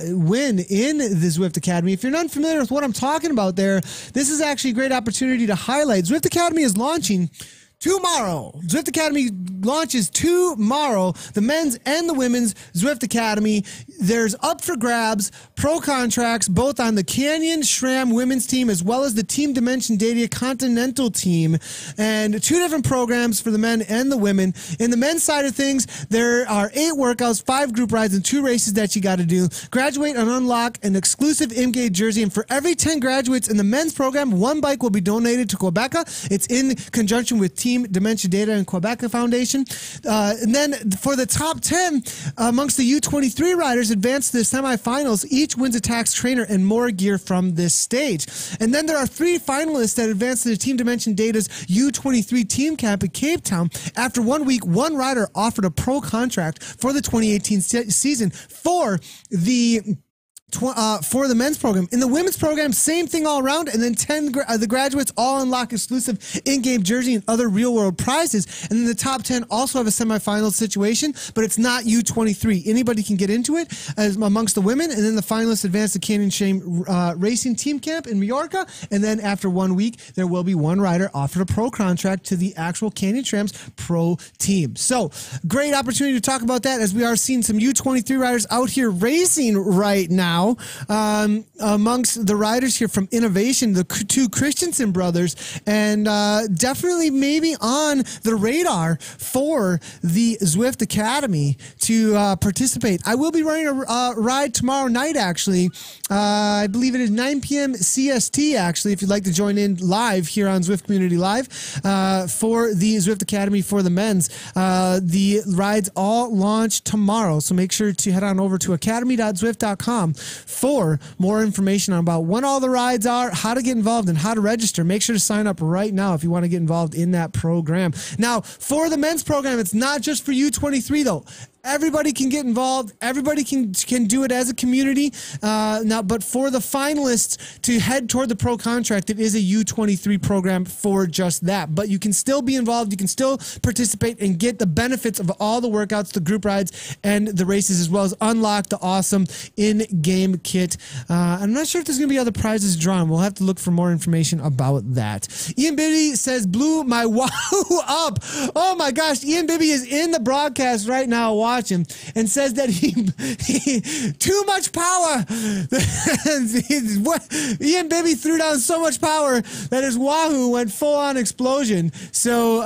win in the Zwift Academy. If you're unfamiliar with what I'm talking about there, this is actually a great opportunity to highlight. Zwift Academy is launching tomorrow. Zwift Academy launches tomorrow. The men's and the women's Zwift Academy. There's up for grabs, pro contracts, both on the Canyon SRAM women's team as well as the Team Dimension Data Continental team. And 2 different programs for the men and the women. In the men's side of things, there are 8 workouts, 5 group rides, and 2 races that you got to do. Graduate and unlock an exclusive IMGA jersey. And for every 10 graduates in the men's program, 1 bike will be donated to Quebeca. It's in conjunction with Team Dimension Data and Quebeca Foundation. And then for the top 10 amongst the U23 riders advance to the semifinals, each wins a tax trainer and more gear from this stage. And then there are 3 finalists that advance to the Team Dimension Data's U23 team camp at Cape Town. After 1 week, 1 rider offered a pro contract for the 2018 season for the men's program. In the women's program, same thing all around, and then 10 the graduates all unlock exclusive in-game jersey and other real-world prizes. And then the top 10 also have a semifinal situation, but it's not U23. Anybody can get into it as amongst the women, and then the finalists advance to Canyon Shame Racing Team Camp in Mallorca, and then after 1 week, there will be 1 rider offered a pro contract to the actual Canyon Trams pro team. So, great opportunity to talk about that, as we are seeing some U23 riders out here racing right now. now amongst the riders here from Innovation, the two Christensen brothers, and definitely maybe on the radar for the Zwift Academy to participate. I will be running a ride tomorrow night, actually. I believe it is 9 p.m. CST, actually, if you'd like to join in live here on Zwift Community Live for the Zwift Academy for the men's. The rides all launch tomorrow, so make sure to head on over to academy.zwift.com for more information about when all the rides are, how to get involved, and how to register. Make sure to sign up right now if you want to get involved in that program. Now, for the men's program, it's not just for U23, though. Everybody can get involved. Everybody can do it as a community. Now, but for the finalists to head toward the pro contract, it is a U23 program for just that. But you can still be involved. You can still participate and get the benefits of all the workouts, the group rides, and the races, as well as unlock the awesome in-game kit. I'm not sure if there's going to be other prizes drawn. We'll have to look for more information about that. Ian Bibby says, blew my wahoo up. Oh my gosh. Ian Bibby is in the broadcast right now watching and says that he too much power. Ian Bibby threw down so much power that his wahoo went full on explosion. So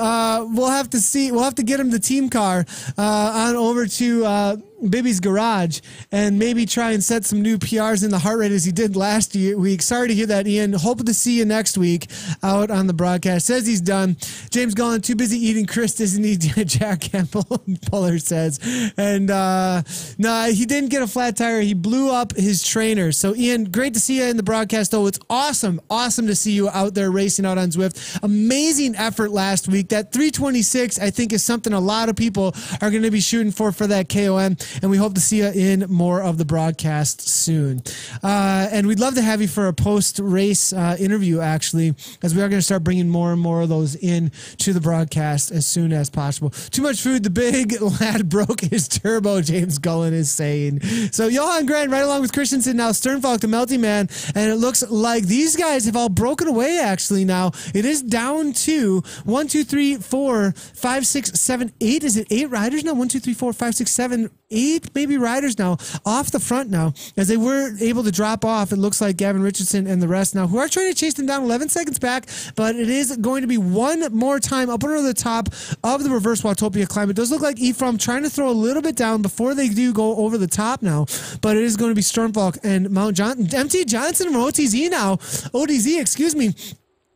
we'll have to see. We'll have to get him the team car on over to Bibby's garage and maybe try and set some new PRs in the heart rate as he did last week. Sorry to hear that, Ian. Hoping to see you next week out on the broadcast. Says he's done. James Gollan, too busy eating Chris, isn't he? Jack Campbell Puller says. And no, he didn't get a flat tire. He blew up his trainer. So, Ian, great to see you in the broadcast, though. It's awesome to see you out there racing out on Zwift. Amazing effort last week. That 326, I think, is something a lot of people are going to be shooting for that KOM. And we hope to see you in more of the broadcast soon. And we'd love to have you for a post-race interview, actually, as we are going to start bringing more and more of those in to the broadcast as soon as possible. Too much food. The big lad broke his turbo, James Gullen is saying. So Johan Grand right along with Christensen, now Sternfalk, the Melty Man, and it looks like these guys have all broken away, actually, now. It is down to 1, 2, 3, 4, 5, 6, 7, 8. Is it 8 riders now? 1, 2, 3, 4, 5, 6, 7, 8 maybe riders now off the front now, as they were able to drop off. It looks like Gavin Richardson and the rest now, who are trying to chase them down 11 seconds back, but it is going to be one more time up under the top of the reverse Watopia climb. It does look like Ephraim trying to throw a little bit down before they do go over the top now, but it is going to be Stormfalk and Mount Johnson, MT Johnson from ODZ, excuse me.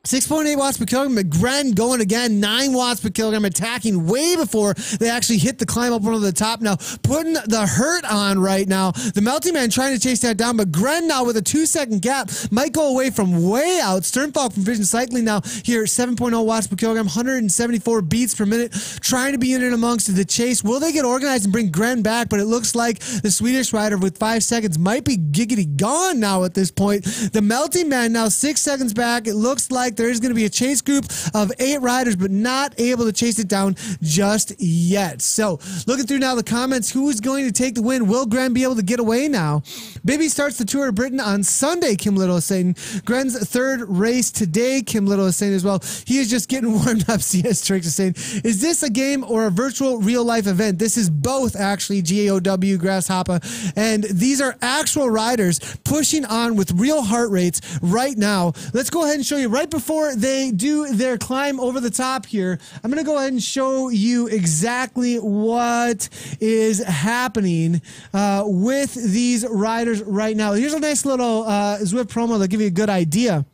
6.8 watts per kilogram. McGren going again, 9 watts per kilogram, attacking way before they actually hit the climb up one of the top now, putting the hurt on right now. The Melty Man trying to chase that down, but Gren now with a 2-second gap might go away from way out. Sternfalk from Vision Cycling now here, 7.0 watts per kilogram, 174 beats per minute, trying to be in and amongst the chase. Will they get organized and bring Gren back? But it looks like the Swedish rider with 5 seconds might be giggity gone now at this point. The Melty Man now 6 seconds back. It looks like there is going to be a chase group of 8 riders, but not able to chase it down just yet. So looking through now the comments, who is going to take the win? Will Gren be able to get away now? Bibby starts the Tour of Britain on Sunday, Kim Little is saying. Gren's 3rd race today, Kim Little is saying as well. He is just getting warmed up, CS Tricks is saying. Is this a game or a virtual real-life event? This is both, actually, GAOW, Grasshopper, and these are actual riders pushing on with real heart rates right now. Let's go ahead and show you right before they do their climb over the top here. I'm going to go ahead and show you exactly what is happening with these riders right now. Here's a nice little Zwift promo that'll give you a good idea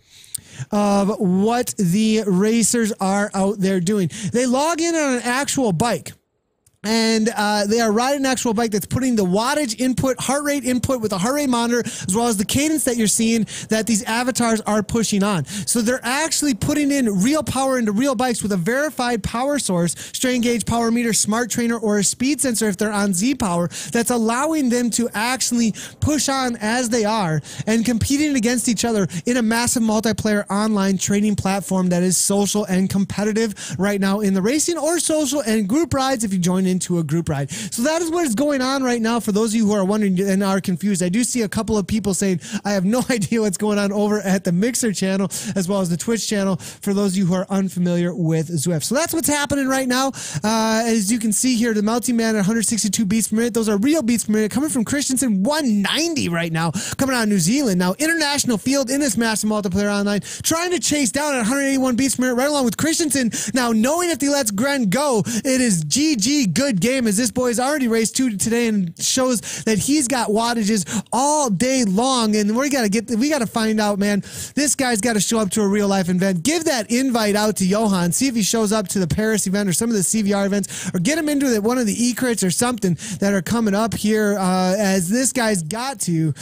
of what the racers are out there doing. They log in on an actual bike. And they are riding an actual bike that's putting the wattage input, heart rate input with a heart rate monitor, as well as the cadence that you're seeing that these avatars are pushing on. So they're actually putting in real power into real bikes with a verified power source, strain gauge, power meter, smart trainer, or a speed sensor if they're on Z power, that's allowing them to actually push on as they are and competing against each other in a massive multiplayer online training platform that is social and competitive right now in the racing or social and group rides if you join into a group ride. So that is what is going on right now. For those of you who are wondering and are confused, I do see a couple of people saying, I have no idea what's going on over at the Mixer channel as well as the Twitch channel, for those of you who are unfamiliar with Zwift. So that's what's happening right now. As you can see here, the Melty Man at 162 beats per minute. Those are real beats per minute coming from Christensen, 190 right now, coming out of New Zealand. Now, international field in this massive multiplayer online, trying to chase down at 181 beats per minute right along with Christensen. Now, knowing if he lets Gren go, it is GG, good game, as this boy has already raced 2 today and shows that he's got wattages all day long. And we got to find out, man, this guy's got to show up to a real life event. Give that invite out to Johan, see if he shows up to the Paris event or some of the CVR events, or get him into one of the E-crits or something that are coming up here, as this guy's got to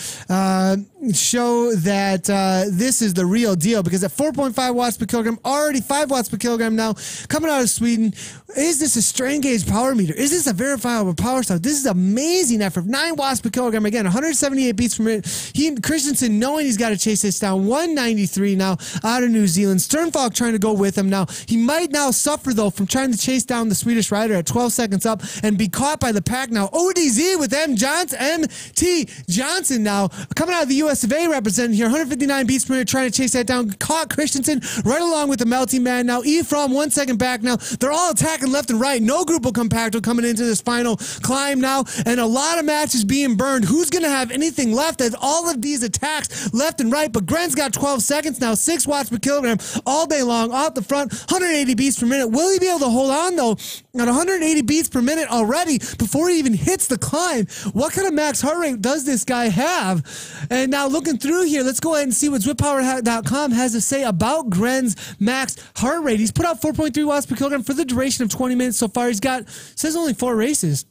show that this is the real deal, because at 4.5 watts per kilogram, already 5 watts per kilogram now, coming out of Sweden. Is this a strain gauge power meter? Is this a verifiable power stuff? This is amazing effort. 9 watts per kilogram again, 178 beats per minute. Christensen knowing he's got to chase this down, 193 now out of New Zealand. Sternfalk trying to go with him now. He might now suffer though from trying to chase down the Swedish rider at 12 seconds up and be caught by the pack now. ODZ with MT Johnson now coming out of the US of A, representing here, 159 beats per minute, trying to chase that down. Caught Christensen right along with the Melty Man now. Ephraim 1 second back now. They're all attacking left and right. No group will compact coming into this final climb now, and a lot of matches being burned. Who's going to have anything left as all of these attacks left and right? But Gren's got 12 seconds now, 6 watts per kilogram all day long off the front, 180 beats per minute. Will he be able to hold on though at 180 beats per minute already before he even hits the climb? What kind of max heart rate does this guy have? And now looking through here, let's go ahead and see what ZwiftPower.com has to say about Gren's max heart rate. He's put out 4.3 watts per kilogram for the duration of 20 minutes so far. He's got, says only 4 races.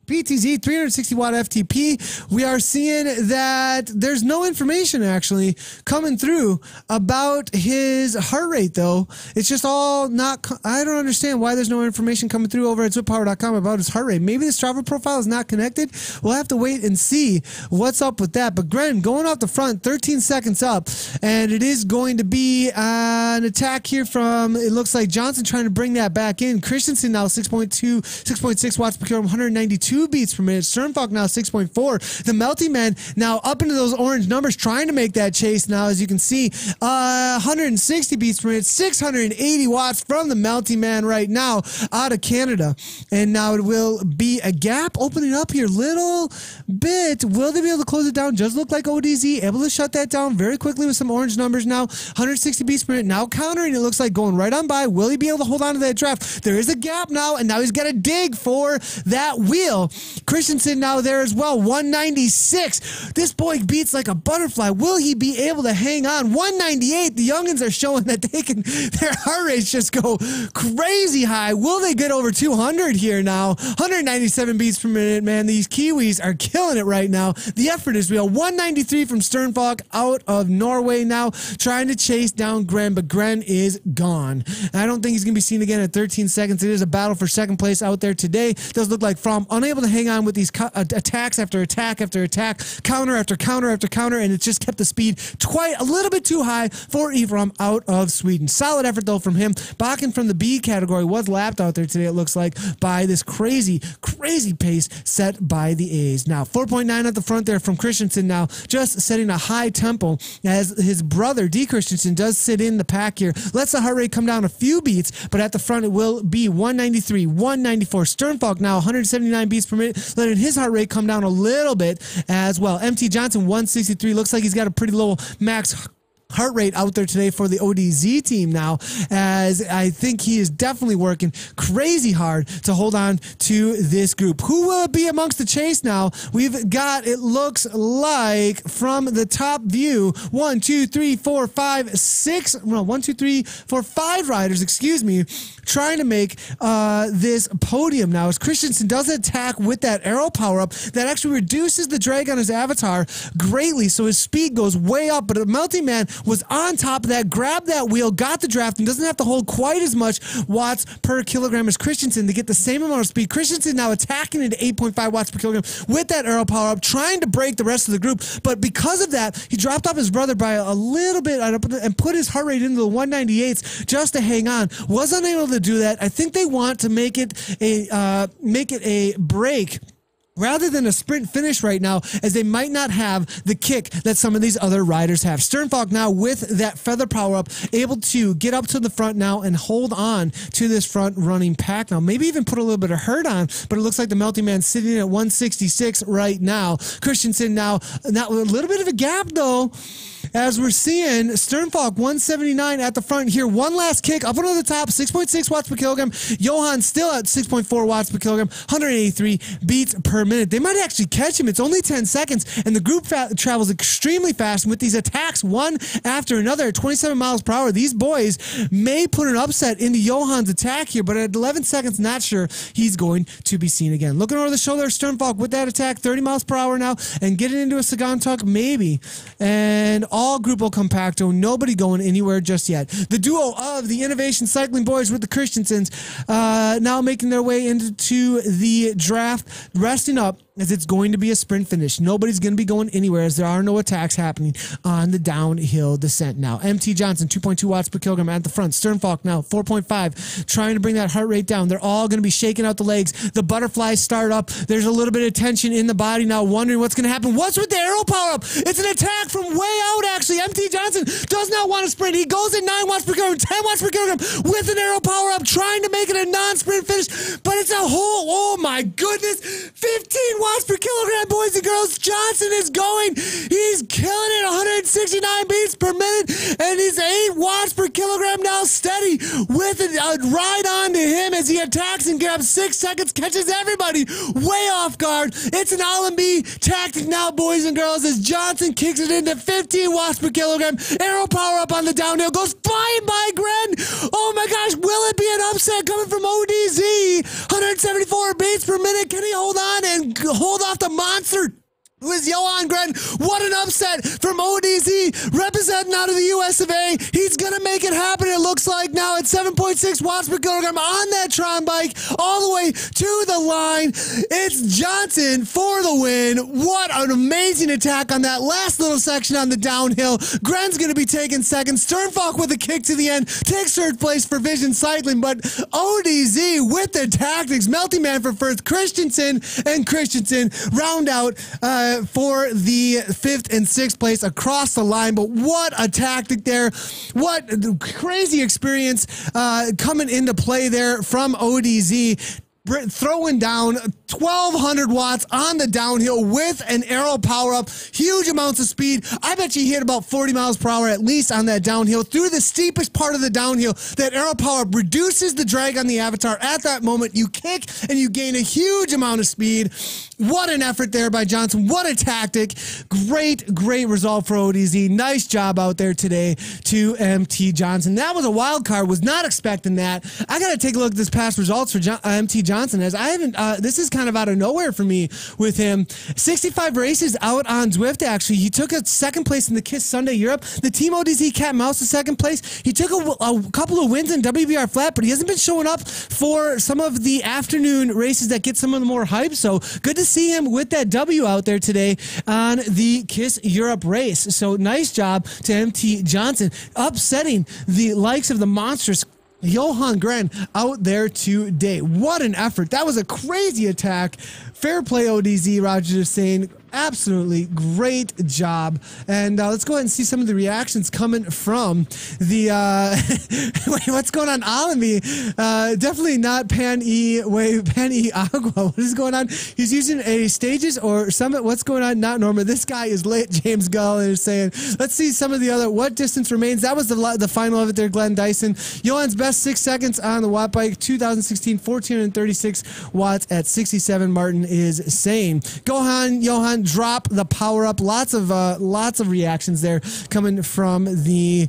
PTZ 360 watt FTP. We are seeing that there's no information actually coming through about his heart rate though. It's just all not, I don't understand why there's no information coming through over at ZwiftPower.com about his heart rate. Maybe the Strava profile is not connected. We'll have to wait and see what's up with that. But Gren going off the front, 13 seconds up, and it is going to be an attack here from, it looks like Johnson trying to bring that back in. Christensen now 6.6 watts per kilogram, 192 beats per minute. Sternfalk now 6.4. The Melty Man now up into those orange numbers, trying to make that chase now, as you can see, 160 beats per minute, 680 watts from the Melty Man right now out of Canada. And now it will be a gap opening up here little bit. Will they be able to close it down? Does look like ODZ able to shut that down very quickly with some orange numbers now. 160 beats per minute now countering. It looks like going right on by. Will he be able to hold on to that draft? There is a gap now, and now he's got to dig for that wheel. Christensen now there as well, 196. This boy beats like a butterfly. Will he be able to hang on? 198. The youngins are showing that they can, their heart rates just go crazy high. Will they get over 200 here now? 197 beats per minute, man. These Kiwis are killing it right now. The effort is real. 193 from Sternfalk out of Norway now, trying to chase down Gren, but Gren is gone. And I don't think he's going to be seen again at 13 seconds. It is a battle for second place out there today. Does look like Fromm unable to hang on with these attacks after attack after attack, counter after counter after counter, and it just kept the speed quite a little bit too high for Ephraim out of Sweden. Solid effort though from him. Bakken from the B category was lapped out there today, it looks like, by this crazy pace set by the A's. Now 4.9 at the front there from Christensen now, just setting a high tempo as his brother D. Christensen does sit in the pack here. Lets the heart rate come down a few beats, but at the front it will be 193, 194. Sternfalk now 179 beats per minute, letting his heart rate come down a little bit as well. MT Johnson 163. Looks like he's got a pretty low max heart rate out there today for the ODZ team now, as I think he is definitely working crazy hard to hold on to this group. Who will it be amongst the chase now? We've got, it looks like from the top view, 5 riders, excuse me, trying to make this podium now, as Christensen does attack with that arrow power up that actually reduces the drag on his avatar greatly, so his speed goes way up. But the Melty Man was on top of that, grabbed that wheel, got the draft, and doesn't have to hold quite as much watts per kilogram as Christensen to get the same amount of speed. Christensen now attacking into 8.5 watts per kilogram with that aero power up, trying to break the rest of the group. But because of that, he dropped off his brother by a little bit and put his heart rate into the 198s just to hang on. Was unable to do that. I think they want to make it a break rather than a sprint finish right now, as they might not have the kick that some of these other riders have. Sternfalk now with that feather power up, able to get up to the front now and hold on to this front running pack now. Maybe even put a little bit of hurt on, but it looks like the Melty Man sitting at 166 right now. Christensen now a little bit of a gap though, as we're seeing Sternfalk 179 at the front here. One last kick up onto the top, 6.6 watts per kilogram. Johan still at 6.4 watts per kilogram, 183 beats per minute. They might actually catch him. It's only 10 seconds, and the group travels extremely fast. And with these attacks one after another at 27 miles per hour, these boys may put an upset into Johan's attack here, but at 11 seconds, not sure he's going to be seen again. Looking over the shoulder, Sternfalk with that attack, 30 miles per hour now, and getting into a Sagan tuck, maybe. And all Grupo Compacto, nobody going anywhere just yet. The duo of the Innovation Cycling boys with the Christensens now making their way into the draft, resting up as it's going to be a sprint finish. Nobody's going to be going anywhere as there are no attacks happening on the downhill descent now. MT Johnson, 2.2 watts per kilogram at the front. Sternfalk now, 4.5, trying to bring that heart rate down. They're all going to be shaking out the legs. The butterflies start up. There's a little bit of tension in the body now, wondering what's going to happen. What's with the aero power up? It's an attack from way out, actually. MT Johnson does not want to sprint. He goes at 9 watts per kilogram, 10 watts per kilogram with an aero power up, trying to make it a non-sprint finish, but it's a whole, oh my goodness, 15 watts per kilogram, boys and girls. Johnson is going. He's killing it. 169 beats per minute, and he's 8 watts per kilogram now, steady with a ride on to him as he attacks and grabs 6 seconds, catches everybody way off guard. It's an Allenby tactic now, boys and girls, as Johnson kicks it into 15 watts per kilogram. Aero power up on the downhill, goes flying by Gren. Oh my gosh, will it be an upset coming from ODZ? 174 beats per minute. Can he hold on and hold off the monster who is Johan Gren? What an upset from ODZ, representing out of the US of A. He's going to make it happen, it looks like, now at 7.6 watts per kilogram on that Tron bike, all the way to the line. It's Johnson for the win. What an amazing attack on that last little section on the downhill. Gren's going to be taking second. Sternfalk with a kick to the end takes third place for Vision Cycling, but ODZ with the tactics. Melty Man for first. Christensen round out for the 5th and 6th place across the line. But what a tactic there. What crazy experience coming into play there from ODZ. Throwing down 1,200 watts on the downhill with an aero power up, huge amounts of speed. I bet you hit about 40 miles per hour at least on that downhill through the steepest part of the downhill. That aero power up reduces the drag on the avatar. At that moment, you kick and you gain a huge amount of speed. What an effort there by Johnson. What a tactic. Great result for ODZ. Nice job out there today to MT Johnson. That was a wild card. Was not expecting that. I got to take a look at this past results for MT Johnson, as I haven't, this is kind of out of nowhere for me with him. 65 races out on Zwift, actually. He took a 2nd place in the KISS Sunday Europe. The Team ODZ Cat Mouse, the 2nd place. He took a couple of wins in WBR Flat, but he hasn't been showing up for some of the afternoon races that get some of the more hype. So good to see him with that W out there today on the KISS Europe race. So nice job to MT Johnson, upsetting the likes of the monstrous Johan Gren out there today. What an effort. That was a crazy attack. Fair play, ODZ, Roger is saying. Absolutely great job. And let's go ahead and see some of the reactions coming from the wait, what's going on? Allenby, definitely not Pan E Agua. What is going on? He's using a Stages or Summit. What's going on? Not Norma. This guy is lit. James Gull is saying, let's see some of the other. What distance remains? That was the final of it there. Glenn Dyson. Johan's best 6 seconds on the watt bike. 2016, 1436 watts at 67. Martin is saying, Johan, drop the power up. Lots of reactions there coming from coming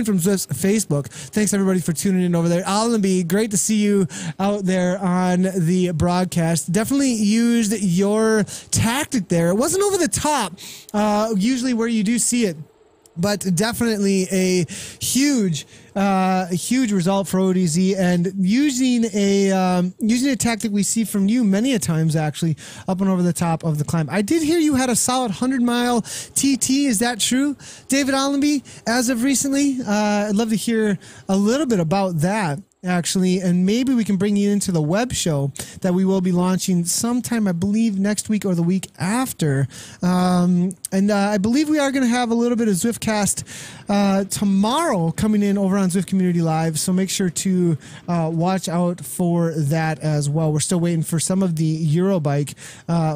from Zwift's Facebook. Thanks everybody for tuning in over there. Allenby, great to see you out there on the broadcast. Definitely used your tactic there. It wasn't over the top, usually where you do see it, but definitely a huge result for ODZ, and using a tactic we see from you many a times, actually, up and over the top of the climb. I did hear you had a solid 100-mile TT. Is that true, David Allenby, as of recently? I'd love to hear a little bit about that, actually, and maybe we can bring you into the web show that we will be launching sometime, I believe, next week or the week after. And I believe we are going to have a little bit of Zwiftcast tomorrow coming in over on Zwift Community Live, so make sure to watch out for that as well. We're still waiting for some of the Eurobike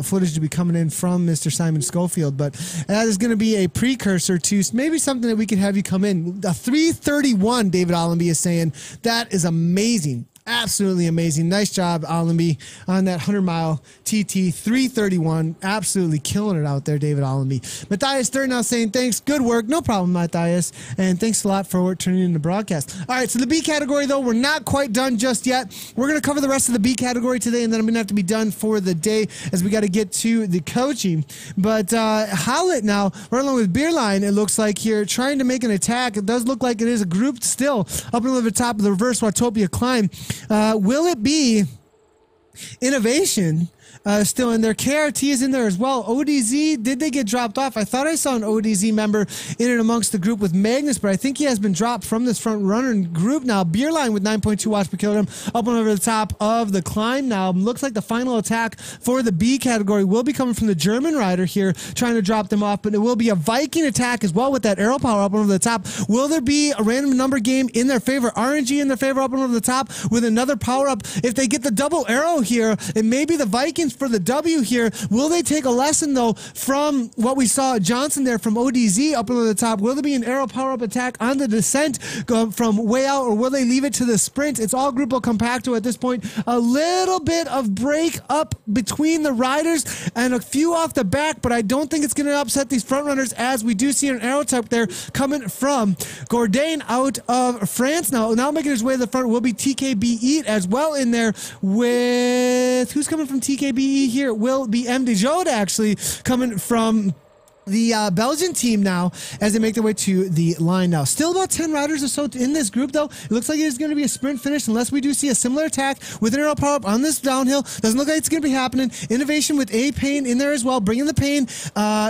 footage to be coming in from Mr. Simon Schofield, but that is going to be a precursor to maybe something that we could have you come in. A 3:31, David Allenby is saying. That is amazing. Absolutely amazing. Nice job, Allenby, on that 100-mile TT 3:31. Absolutely killing it out there, David Allenby. Matthias Third now saying, thanks. Good work. No problem, Matthias. And thanks a lot for turning in the broadcast. All right, so the B category, though, we're not quite done just yet. We're going to cover the rest of the B category today, and then I'm going to have to be done for the day as we got to get to the coaching. But Howlett now, right along with Beerline, it looks like here, trying to make an attack. It does look like it is a group still up near the top of the reverse Watopia climb. Will it be Innovation still in there? KRT is in there as well. ODZ, did they get dropped off? I thought I saw an ODZ member in and amongst the group with Magnus, but I think he has been dropped from this front runner group now. Beerline with 9.2 watts per kilogram up and over the top of the climb now. Looks like the final attack for the B category will be coming from the German rider here, trying to drop them off, but it will be a Viking attack as well with that arrow power up and over the top. Will there be a random number game in their favor? RNG in their favor up and over the top with another power up. If they get the double arrow here, it may be the Vikings for the W here. Will they take a lesson, though, from what we saw Johnson there from ODZ up over the top? Will there be an arrow power-up attack on the descent from way out, or will they leave it to the sprint? It's all Grupo Compacto at this point. A little bit of break up between the riders and a few off the back, but I don't think it's going to upset these front runners, as we do see an arrow type there coming from Gourdain out of France. Now making his way to the front will be TKBE as well in there with, who's coming from TKBE here? It will be M. Dijode, actually, coming from the Belgian team now as they make their way to the line now. Still about 10 riders or so in this group, though. It looks like it is going to be a sprint finish unless we do see a similar attack with an arrow power up on this downhill. Doesn't look like it's going to be happening. Innovation with a pain in there as well, bringing the pain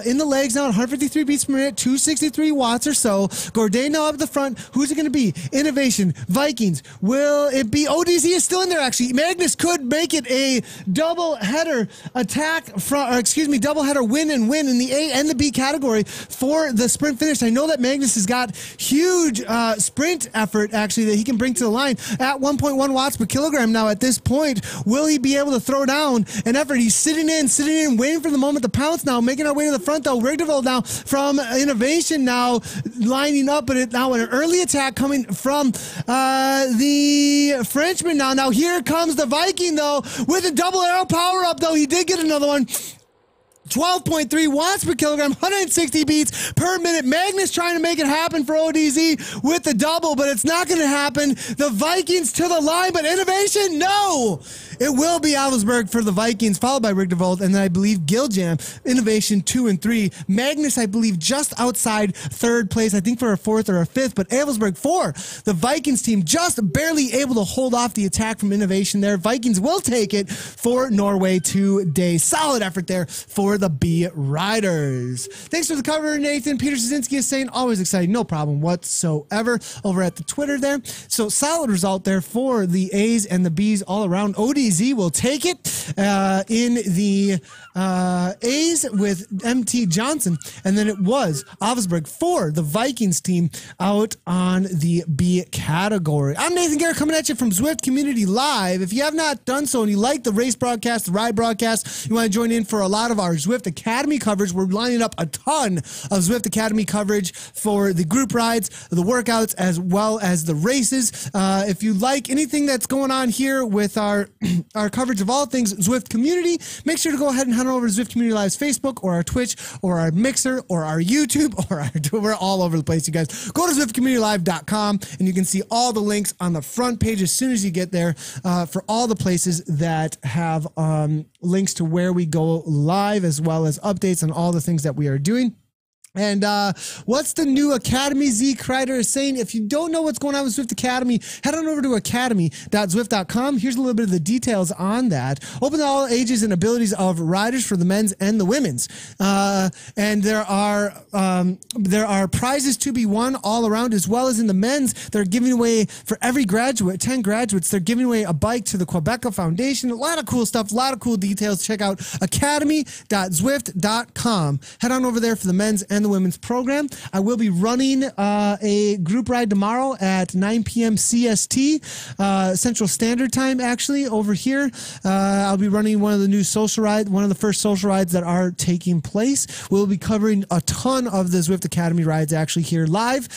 in the legs now at 153 beats per minute, 263 watts or so. Gourdain now up at the front. Who's it going to be? Innovation, Vikings. Will it be ODZ is still in there, actually. Magnus could make it a double header attack from, or excuse me, double header win in the A and the B category for the sprint finish. I know that Magnus has got huge sprint effort, actually, that he can bring to the line at 1.1 watts per kilogram now at this point. Will he be able to throw down an effort? He's sitting in, waiting for the moment to pounce now, making our way to the front, though. Rigderville now from Innovation now lining up, but it now an early attack coming from the Frenchman now. Now here comes the Viking, though, with a double arrow power up, though. He did get another one. 12.3 watts per kilogram, 160 beats per minute. Magnus trying to make it happen for ODZ with the double, but it's not going to happen. The Vikings to the line, but Innovation, no! It will be Alvesberg for the Vikings, followed by Rigdervold, and then I believe Giljam, Innovation 2 and 3. Magnus, I believe, just outside third place, I think for a fourth or a fifth, but Alvesberg 4. The Vikings team just barely able to hold off the attack from Innovation there. Vikings will take it for Norway today. Solid effort there for the B Riders. Thanks for the cover, Nathan. Peter Szynski is saying, always exciting, no problem whatsoever, over at the Twitter there. So solid result there for the A's and the B's all around. ODZ will take it in the A's with MT Johnson, and then it was Alvesberg for the Vikings team out on the B category. I'm Nathan Garrett coming at you from Zwift Community Live. If you have not done so and you like the race broadcast, the ride broadcast, you want to join in for a lot of our Zwift Zwift Academy coverage. We're lining up a ton of Zwift Academy coverage for the group rides, the workouts, as well as the races. If you like anything that's going on here with our coverage of all things Zwift community, make sure to go ahead and head over to Zwift Community Live's Facebook or our Twitch or our Mixer or our YouTube we're all over the place, you guys. Go to ZwiftCommunityLive.com and you can see all the links on the front page as soon as you get there for all the places that have links to where we go live, as well as updates on all the things that we are doing. And what's the new Academy? Z Kreider is saying, if you don't know what's going on with Zwift Academy, head on over to academy.zwift.com. Here's a little bit of the details on that. Open to all ages and abilities of riders for the men's and the women's. And there are prizes to be won all around, as well as in the men's. They're giving away, for every graduate, 10 graduates, they're giving away a bike to the Quebeca Foundation. A lot of cool stuff, a lot of cool details. Check out academy.zwift.com. Head on over there for the men's and the women's program. I will be running a group ride tomorrow at 9 p.m. CST, Central Standard Time, actually, over here. I'll be running one of the new social rides, one of the first social rides that are taking place. We'll be covering a ton of the Zwift Academy rides actually here live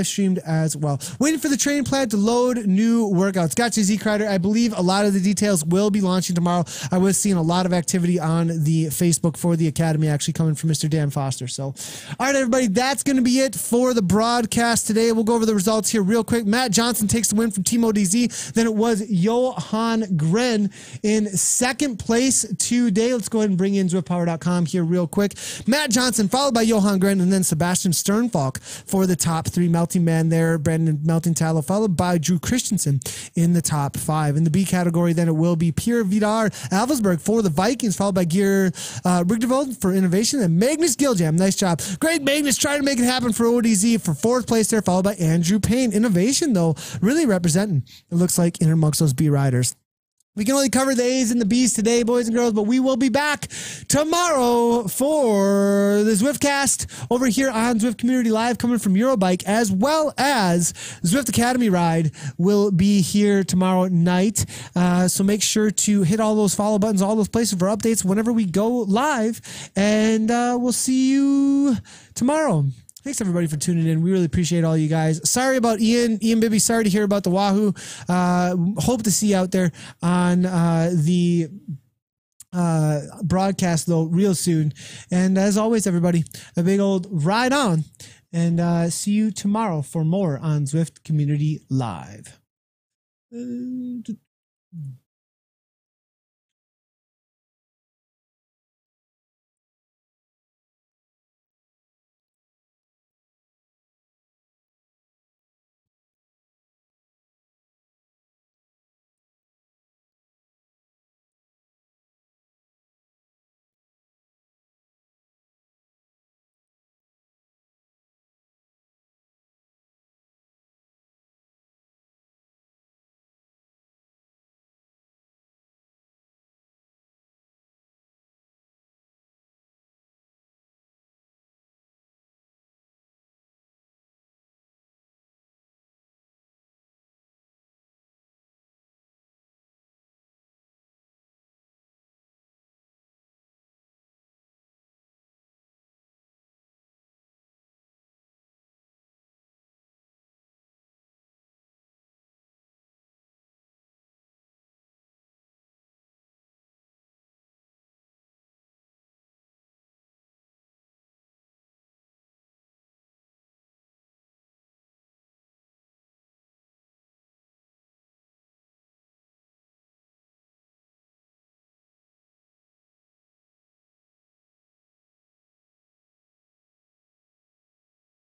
streamed as well. Waiting for the training plan to load new workouts. Gotcha, Z Kreider. I believe a lot of the details will be launching tomorrow. I was seeing a lot of activity on the Facebook for the Academy actually coming from Mr. Dan Foster. So, all right, everybody, that's going to be it for the broadcast today. We'll go over the results here real quick. Matt Johnson takes the win from Team ODZ. Then it was Johan Gren in second place today. Let's go ahead and bring in ZwiftPower.com here real quick. Matt Johnson, followed by Johan Gren, and then Sebastian Sternfalk for the top three. Melting Man there, Brandon Melting Tallow, followed by Drew Christensen in the top five. In the B category, then it will be Pierre Vidar Alvesberg for the Vikings, followed by Gear Rigdevold for Innovation, and Magnus Giljam. Nice job. Great Magnus trying to make it happen for ODZ for fourth place there, followed by Andrew Payne. Innovation, though, really representing, it looks like, in amongst those B riders. We can only cover the A's and the B's today, boys and girls, but we will be back tomorrow for the Zwiftcast over here on Zwift Community Live, coming from Eurobike, as well as Zwift Academy ride will be here tomorrow night. So make sure to hit all those follow buttons, all those places for updates whenever we go live, and we'll see you tomorrow. Thanks, everybody, for tuning in. We really appreciate all you guys. Sorry about Ian Bibby. Sorry to hear about the Wahoo. Hope to see you out there on the broadcast, though, real soon. And as always, everybody, a big old ride on. And see you tomorrow for more on Zwift Community Live.